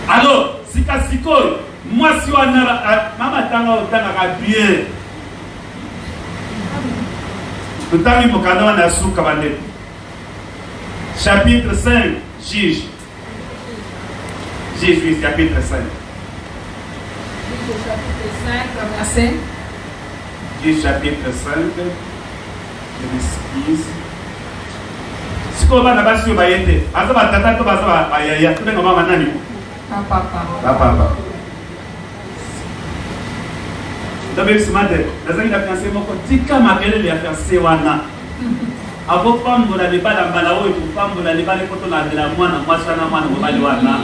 Alors sikasikoy mwasi wana mama tanga otanga bien. Tutami mokanda na suka bande. Chapitre 5, Juge. Jésus, chapitre 5. Chapitre 5, verset. Juge, chapitre 5. Je m'excuse. Siko bana basi yo bayete. Aza batata to baza bayaya. Tuna mama nani? Papa. D'abord, ce matin, la fiancée m'a dit que ma belle est fiancée wana. Avo femme de la débat dans Malawi, ou femme de la débat les photos de la moine, moi ça n'a pas de wana.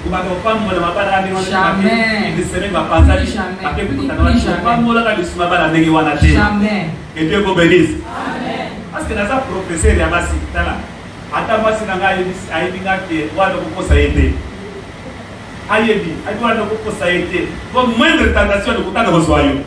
Ou ma femme de la baba de jamais. Il serait ma passage. Après pour ta noix, femme de la bisma bala negi wana te. Jamais. Que Dieu vous bénisse. Amen. Parce que dans sa professeur ya basi tala. Ata basi nanga aibinga ke wala kukosa yete. Ayebi, aibwa na kukosa yete. Comme moindre tentation de kutana boswayo.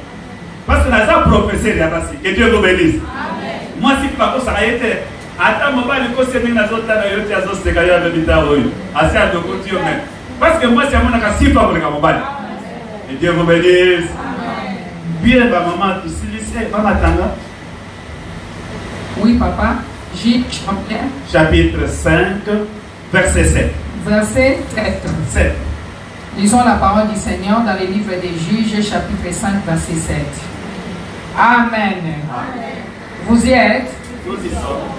Parce que dans sa professeur ya basi. Que Dieu vous bénisse. Amen. Moi si pas kosa yete, ata mobali ko semi na zota na yote azo seka ya bebita oyo. Asi a dokoti yo même. Parce que moi si amona ka sifa pour le mobali. Que Dieu vous bénisse. Amen. Bien ba maman tu silise maman tanga. Oui papa. Chapitre 5 verset 7. Verset 7. Lisons la parole du Seigneur dans le livre des Juges, chapitre 5, verset 7. Amen. Amen. Vous y êtes? Nous y sommes.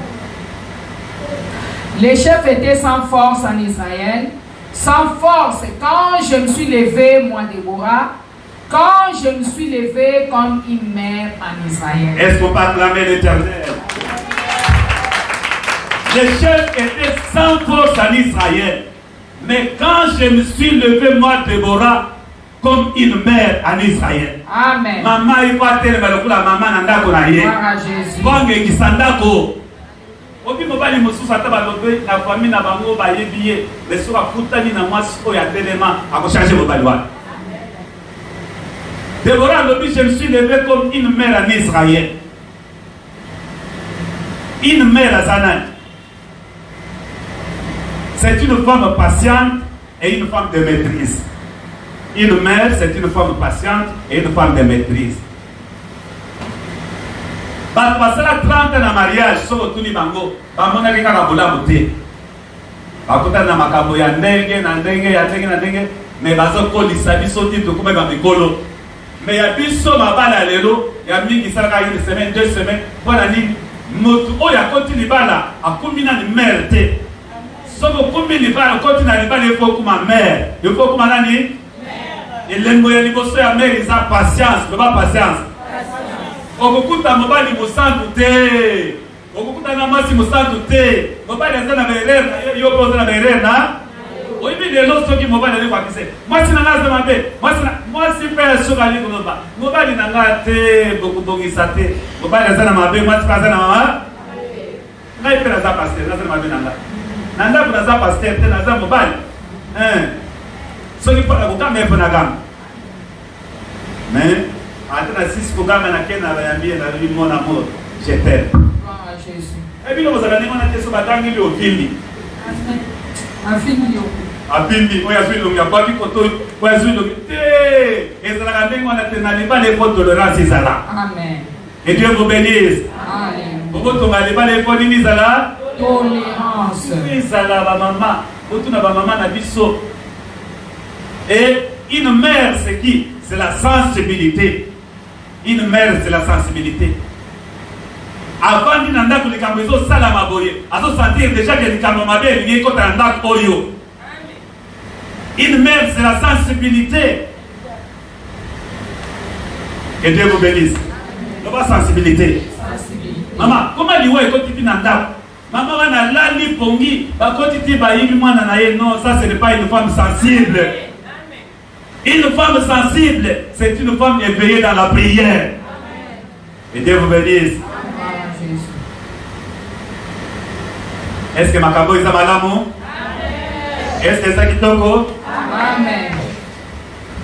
Les chefs étaient sans force en Israël. sans force. Quand je me suis levée, moi Déborah, quand je me suis levée comme une mère en Israël. Est-ce qu'on peut acclamer l'Éternel? Les chefs étaient sans force en Israël. Mais quand je me suis levé, moi Déborah, comme une mère en Israël. Amen. Maman, il faut attendre la maman nandako na ye. Gloire à Jésus. Bange kisandako. Obi mobali mosusu ata balobe na famille na bango ba yebiye. Les soka kutani na mwasi oya telema ako changer mobali wa. Déborah lobi, je me suis levé comme une mère en Israël. Une mère à Zanan. C'est une femme patiente et une femme de maîtrise. Une mère, c'est une femme patiente et une femme de maîtrise. Passé la 30 ans de mariage, sur le Tuni Bango, Bamona Rika Rabola Bouté. Bakota na makambo ya ndenge, mais bazo ko lisabi so titre comme ba mikolo. Mais ya biso mabala lelo, ya mingi saka une semaine, 2 semaines, voilà ni motu oya continue bala, akumina ni mère te. Soko kumbi ni bala continue ni bala il faut comme mère. Il faut comme nani? Et l'envoyer liboso ya mère isa patience, pas patience. Okukuta mobali musantu te. Okukuta na masi musantu te. Mobali azana berera, yo poza na berera. Oyibi lelo soki mobali ali kwa kise. Mwasi na ngaza mabe. Mwasi pe soka li kunoba. Mobali na ngate bokubongisa te. Mobali azana mabe, mwasi azana mama. Ngai pe na za pasteur, azana mabe nanga. Nanda kuna za pasteur te na za mobali. Soki pona kukame pe na gam. Mais Attends, si ce programme na kena bayambie na lui mon amour, je t'aime. Gloire à Jésus. Et puis nous allons demander à ce batangi le ofili. Afini yo. Abimbi, oya zulu ya babi koto, oya zulu te. Ezala ndengo na tenali pas les fautes tolérance ezala. Amen. Et Dieu vous bénisse. Amen. Bobo tongali pas les fautes ni ezala. Tolérance. Ezala ba maman, otuna ba maman na biso. Et une mère c'est qui? C'est la sensibilité. Une mère, c'est la sensibilité. Avant de nanda ko likambo ezo sala maboye, azo sentir déjà que likambo mabe ni ko tanda oyo. Une mère, c'est la sensibilité. Que Dieu vous bénisse. La sensibilité. Maman, comment liwa eko titi nanda? Maman wana lali pongi, ba ko titi ba yibi mwana na ye, non, ça ce n'est pas une femme sensible. Une femme sensible, c'est une femme éveillée dans la prière. Et Dieu vous bénisse. Est-ce que Makabo est malamu? Est-ce que ça qui toko? Amen.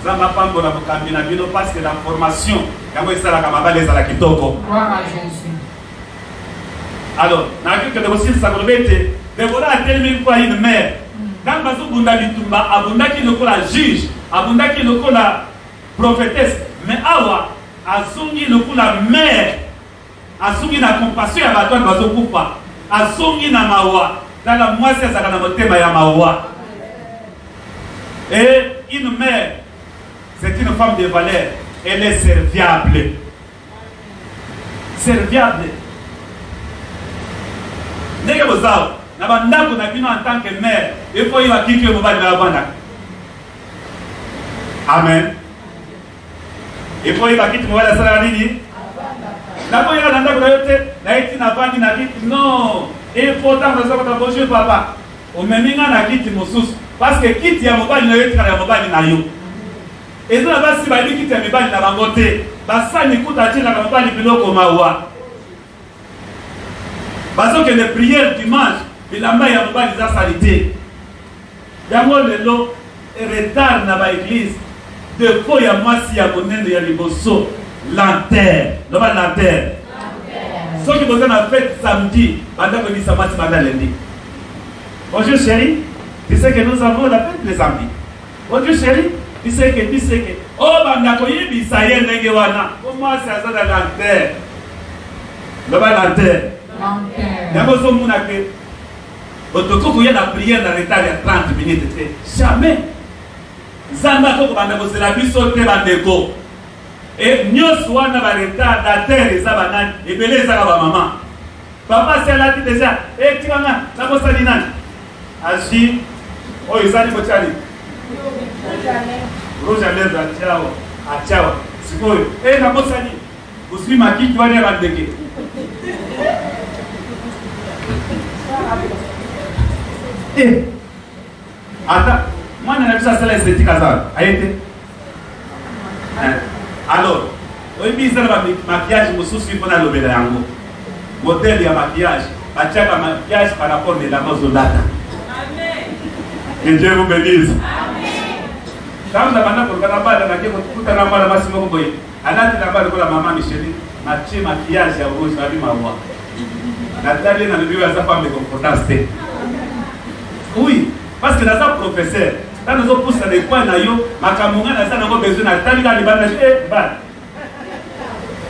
Zamba pambo na bukambi na bino parce que la formation, yango esala kamaba les ala kitoko. Gloire à Jésus. Alors, na que de aussi ça kolobete, Déborah a tellement une mère. Dans bazo bunda bitumba abunda ki lokola juge, abunda ki lokola prophétesse, mais awa azungi lokola mère, azungi na compassion ya bato bazo kufa, azungi na mawa, dans la moise ezaka na motema ya mawa. Et une mère, c'est une femme de valeur, elle est serviable. Serviable. Nega bozao na bandako na bino en tant que mère, il faut y avoir qui que mobali na banda. Amen. Il faut y avoir qui que mobali sala nini? Na ko yaka ndako na yote, na iti na bandi na kiti non. Il faut tant que ça ko bonjour papa. O meminga na kiti mosusu parce que kiti ya mobali na yote ya mobali na yo. Ezo na basi ba kiti ya mobali na bango te. Basani kuta tila na mobali biloko mawa. Parce que les prières dimanche, il a mis à la salité. Yango lelo retard na ba église. De fois ya mwasi ya monene ya liboso lanterne. Loba lanterne. Ceux qui vont à fête samedi, pendant que nous sommes à lundi. Bonjour chérie, tu sais que nous avons la fête le samedi. Bonjour chérie, tu sais que. Oh, bandako yibi saye ndenge wana. Comment ça ça la lanterne? Loba lanterne. Yango so muna ke otoko kuya na prière na retard ya 30 minutes te. Jamais. Zamba ko banda ko sela biso te bandeko. Et nyos wana ba retard da terre za banani ebele za ba maman. Papa c'est là déjà et tu vas na ko sali nani. Aji Oh, ils sont bochani. Rouge à lèvres à Tchao. C'est quoi? Eh, la bossani. Vous suivez ma qui va aller à Deke. Eh, attends, moi, je n'ai pas ça, l'esthétique à ça. Alors, oui, mais ça, le maquillage, je me soucie qu'on a le bédango. Modèle de maquillage, à chaque maquillage par rapport à la mazolata. Que Dieu vous bénisse. Quand vous avez pour Canaba, tout un amour à Massimo Boy, à la Canaba de la maman Micheli, ma chez maquillage à rouge, ma vie, ma voix. La table dans le bureau à sa femme de confrontation. Oui, parce que dans un professeur, quand nous avons poussé des points, ma camonga n'a pas besoin de tali dans les bandages.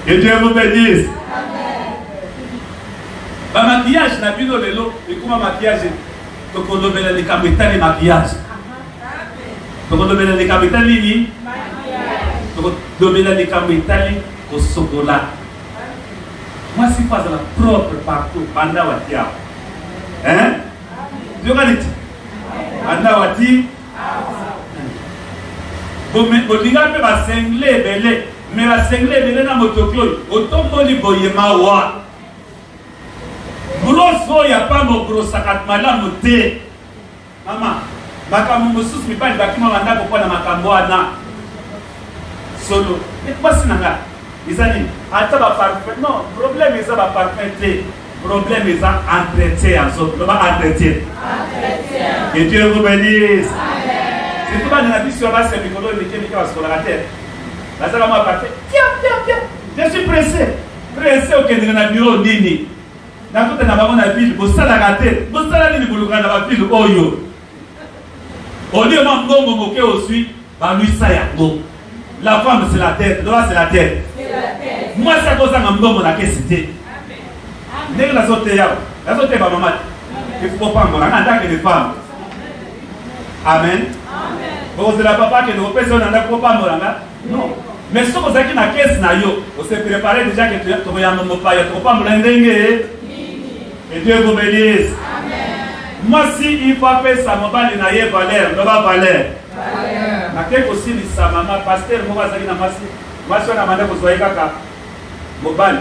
Que Dieu vous bénisse. Le maquillage, la vie de l'eau, et comment maquillage, donc on doit les capitales maquillage. Donc on doit les capitales ligne. Donc on doit les capitales au chocolat. Moi, si pas la propre partout, pendant Watia. Hein? Je regarde. Pendant Wati. Bon, les gars peuvent s'engler, belé. Mais la s'engler, belé dans votre clone. Autant que les boyema wa. Grosso, il n'y a pas mon gros sac à madame thé. Maman, ma camoufle sous mi pas de bâtiment à n'a pas de ma camoana. Solo. Et quoi c'est nanga? Ils ont dit, attends, parfait. Non, problème est ça, parfait. Problème est ça, entretien. Comment entretien? Que Dieu vous bénisse. C'est tout le monde a dit sur la scène, Nicolas, il était sur la terre. La salle m'a parfait. Tiens. Je suis pressé. Pressé au Kenya na bureau nini. Na tout na bango na ville, bo sala raté. Bo sala nini buluka na ville oyo. Oli ma ngongo moke aussi, ba lui ça ya go. La femme c'est la tête, l'homme c'est la tête. C'est la tête. Moi ça cause na ngongo na kesité. Amen. Ndenge la sote ya. La sote ba maman. Il faut pas ngona en tant que les femmes. Amen. Amen. Bon c'est la papa que nous personne n'a pas pas ngona. Non. Mais ce que vous avez na caisse na yo, vous se préparez déjà que tu vas y mon papa, tu pas m'lendengue. Et Dieu vous bénisse. Amen. Moi si il faut faire ça mon bali na ye valeur, no ba valeur. Valeur. Na quelque aussi ni sa maman pasteur mo ba zaki na masi. Moi so na manda ko zoe kaka. Mo bali.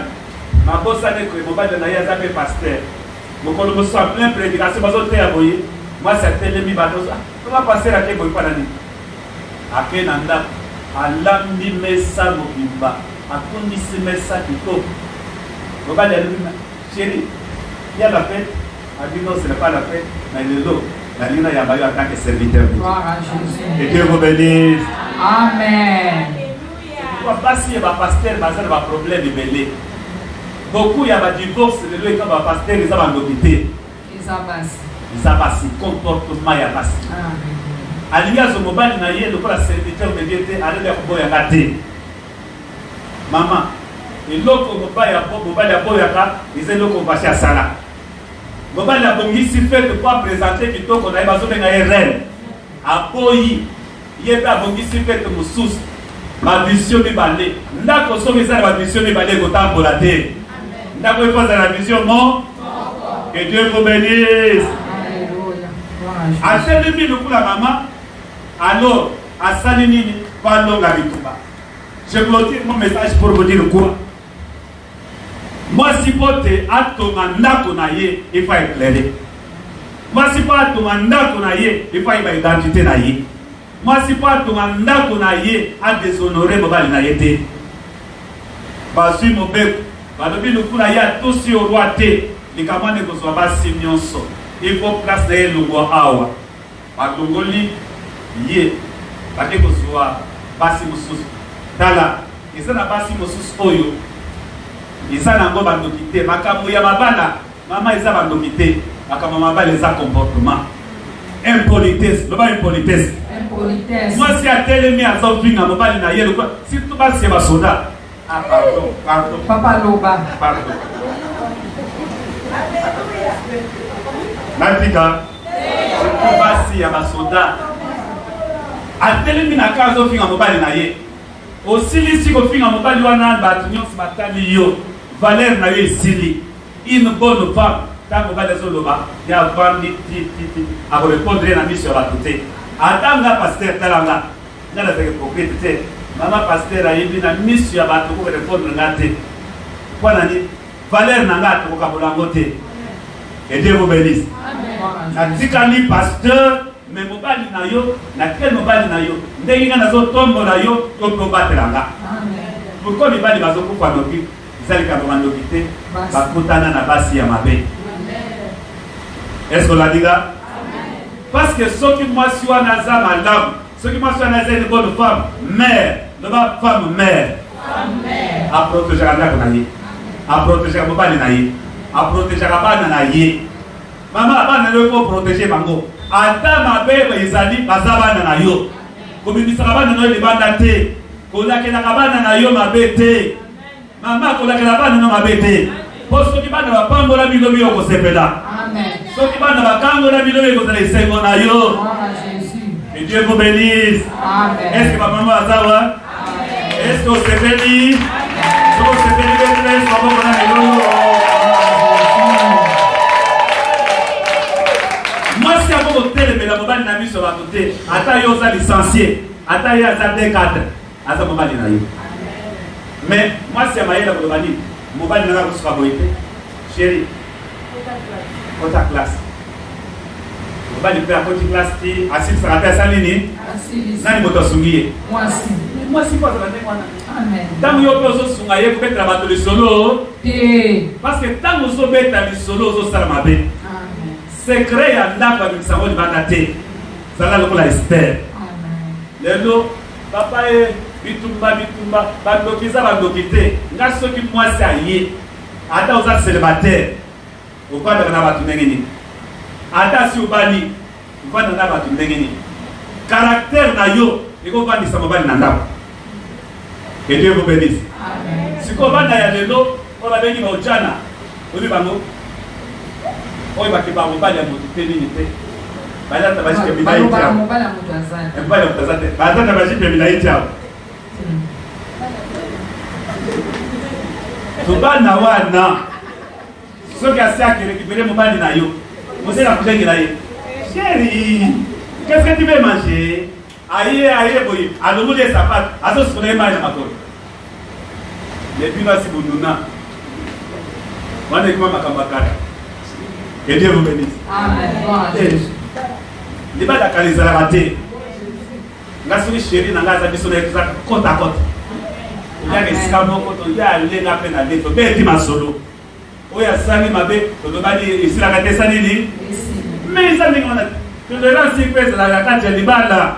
Ma bossa ne ko mo bali na ye za pe pasteur. Mo ko mo so plein prédication bazo te aboyi. Moi c'est telemi ba dosa. Comment pasteur ake boyi pa nani? Ake nanda alambi mesa mobimba akundisi mesa kitoko mobali alumi chéri il y a la fête a dit non ce n'est pas la fête mais le lot la ligne ya bayo en tant que serviteur de Dieu. Et Dieu vous bénisse. Amen. Pourquoi pas si va pasteur bazar va problème belé beaucoup ya va divorce le lot quand va pasteur ils va l'hôpital ils va passer comportement ya passer. Amen. Alinga zo mobali na ye lokola serviteur de Dieu te ale ya kuboya ngate mama eloko mobali ya boya ka ize loko basi asala mobali ya bongisi fête pour présenter kitoko na bazo benga reine aboyi ye pe abongisi fête mususu ma vision mibale ndako so misa na vision mibale ko tambola te ndako ifoza na vision mo que Dieu vous bénisse. Alléluia. Acheli mi la maman. Alors, à Salinini, parlons la Bituba. Je clôture mon message pour vous dire quoi. Moi, si pote à ton nakonaye, il faut éclairer. Moi, si pas à ton nakonaye, il faut y identité naye. Moi, si pas à ton nakonaye, à déshonorer mon balinaïté. Basi mon bec, balobi le coup naye à tous sur roi té, les camarades ne soient pas simionso. Il faut placer le roi awa. Batongoli. Ye, bake kozwa basi mususu tala eza na basi mususu oyo eza na ngo bandoki te makambo ya mabala mama eza bandoki te makambo mabala eza comportement impolitesse loba impolitesse moi si atelemi azofinga mobali na ye lokwa surtout basi ya basoda pardon papa loba pardon natika surtout basi ya basoda atelemi na kazo finga mobali na ye osili si ko finga mobali wana batu nyonso batali yo valeur na ye esili une bonne femme tant mobali azoloba ya vandi ti akorépondre na miso ya bato te ata nga paster talanga nga nazalaka hypocrite te mama paster ayebi na miso ya bato kokorépondre nga te mpo nani valeur na nga tokokabola yango te. Et Dieu vous bénisse. Natikali pasteur mais mobali na yo na quel mobali na yo ndenge nga nazotombola yo to tobatela. Pourquoi mibali bazokufa noki zalika bandoki te bakutana na basi ya mabe. Est-ce qu'on l'a dit là? Parce que ceux qui moi suis un azam à l'homme, ceux qui moi suis un azam une bonne femme, mère, ne pas femme mère. À protéger la naïe, à protéger la mobali naïe, à protéger la bana naïe. Maman, bana ne faut protéger mango. Ata ma bébé izali bazabana na yo. Komibisa bana no libanda te. Kolakela bana na yo mabete. Mama kolakela bana no mabete. Poso ki bana bapambola bilobi yo kosepela. Amen. Soki bana bakangola bilobi kozala esengo na yo. Que Dieu vous bénisse. Amen. Est-ce que ma maman a ça? Amen. Est-ce qu'on s'est béni? Est-ce qu'on s'est béni? Moi, si à mon hôtel, mais la mobile n'a mis sur la côté, attends, il y a licencié, attends, il y a des cadres, attends, mobile n'a eu. Mais moi, si à ma la mobile n'a pas été, chérie, côté classe. Mobile peut à côté classe, assis sur la tête, ça l'est, n'a ni moto souillé. Moi, si pas ça va Amen. Tant que vous avez souillé, vous faites la bateau de solo. Parce que tant que vous avez la solo, vous avez la bateau. Secret ya ndako ya misangoni bakate zala lokola Esther. Lelo papa e bitumba bandokiza bandokite nga soki mwasi aye ata oza célibataire okwanda na batu ndenge nini ata si obali okwanda na batu ndenge nini caractère na yo ekofandisa mobali na ndako. Que Dieu vous bénisse. Amen. Siko banda ya lelo ola bengi ba ojana obi bango oyo bakeba mobali ya moto te nini te bazata bashike bilayi te awo mobali ya moto aza te bazata bashike bilayi te awo tobana wana soki asi akerekipere mobali na yo mosela kuzengela ye chéri qu'est-ce que tu veux manger aye boye alongoli esapate azosikola ye mai na makolo lepino asi bunduna wana ekima makambo akata. Que Dieu vous bénisse. Amen. Les balles à Kalizala raté. Ngasui chéri nangaza bisono exact côte à côte. Il y a des scamons quand il y a les na peine à l'éto. Ben dit ma solo. Oya sani mabe to bani ici la kate sani ni. Mais ça n'est pas. Tu le rends si pèse la carte de bala.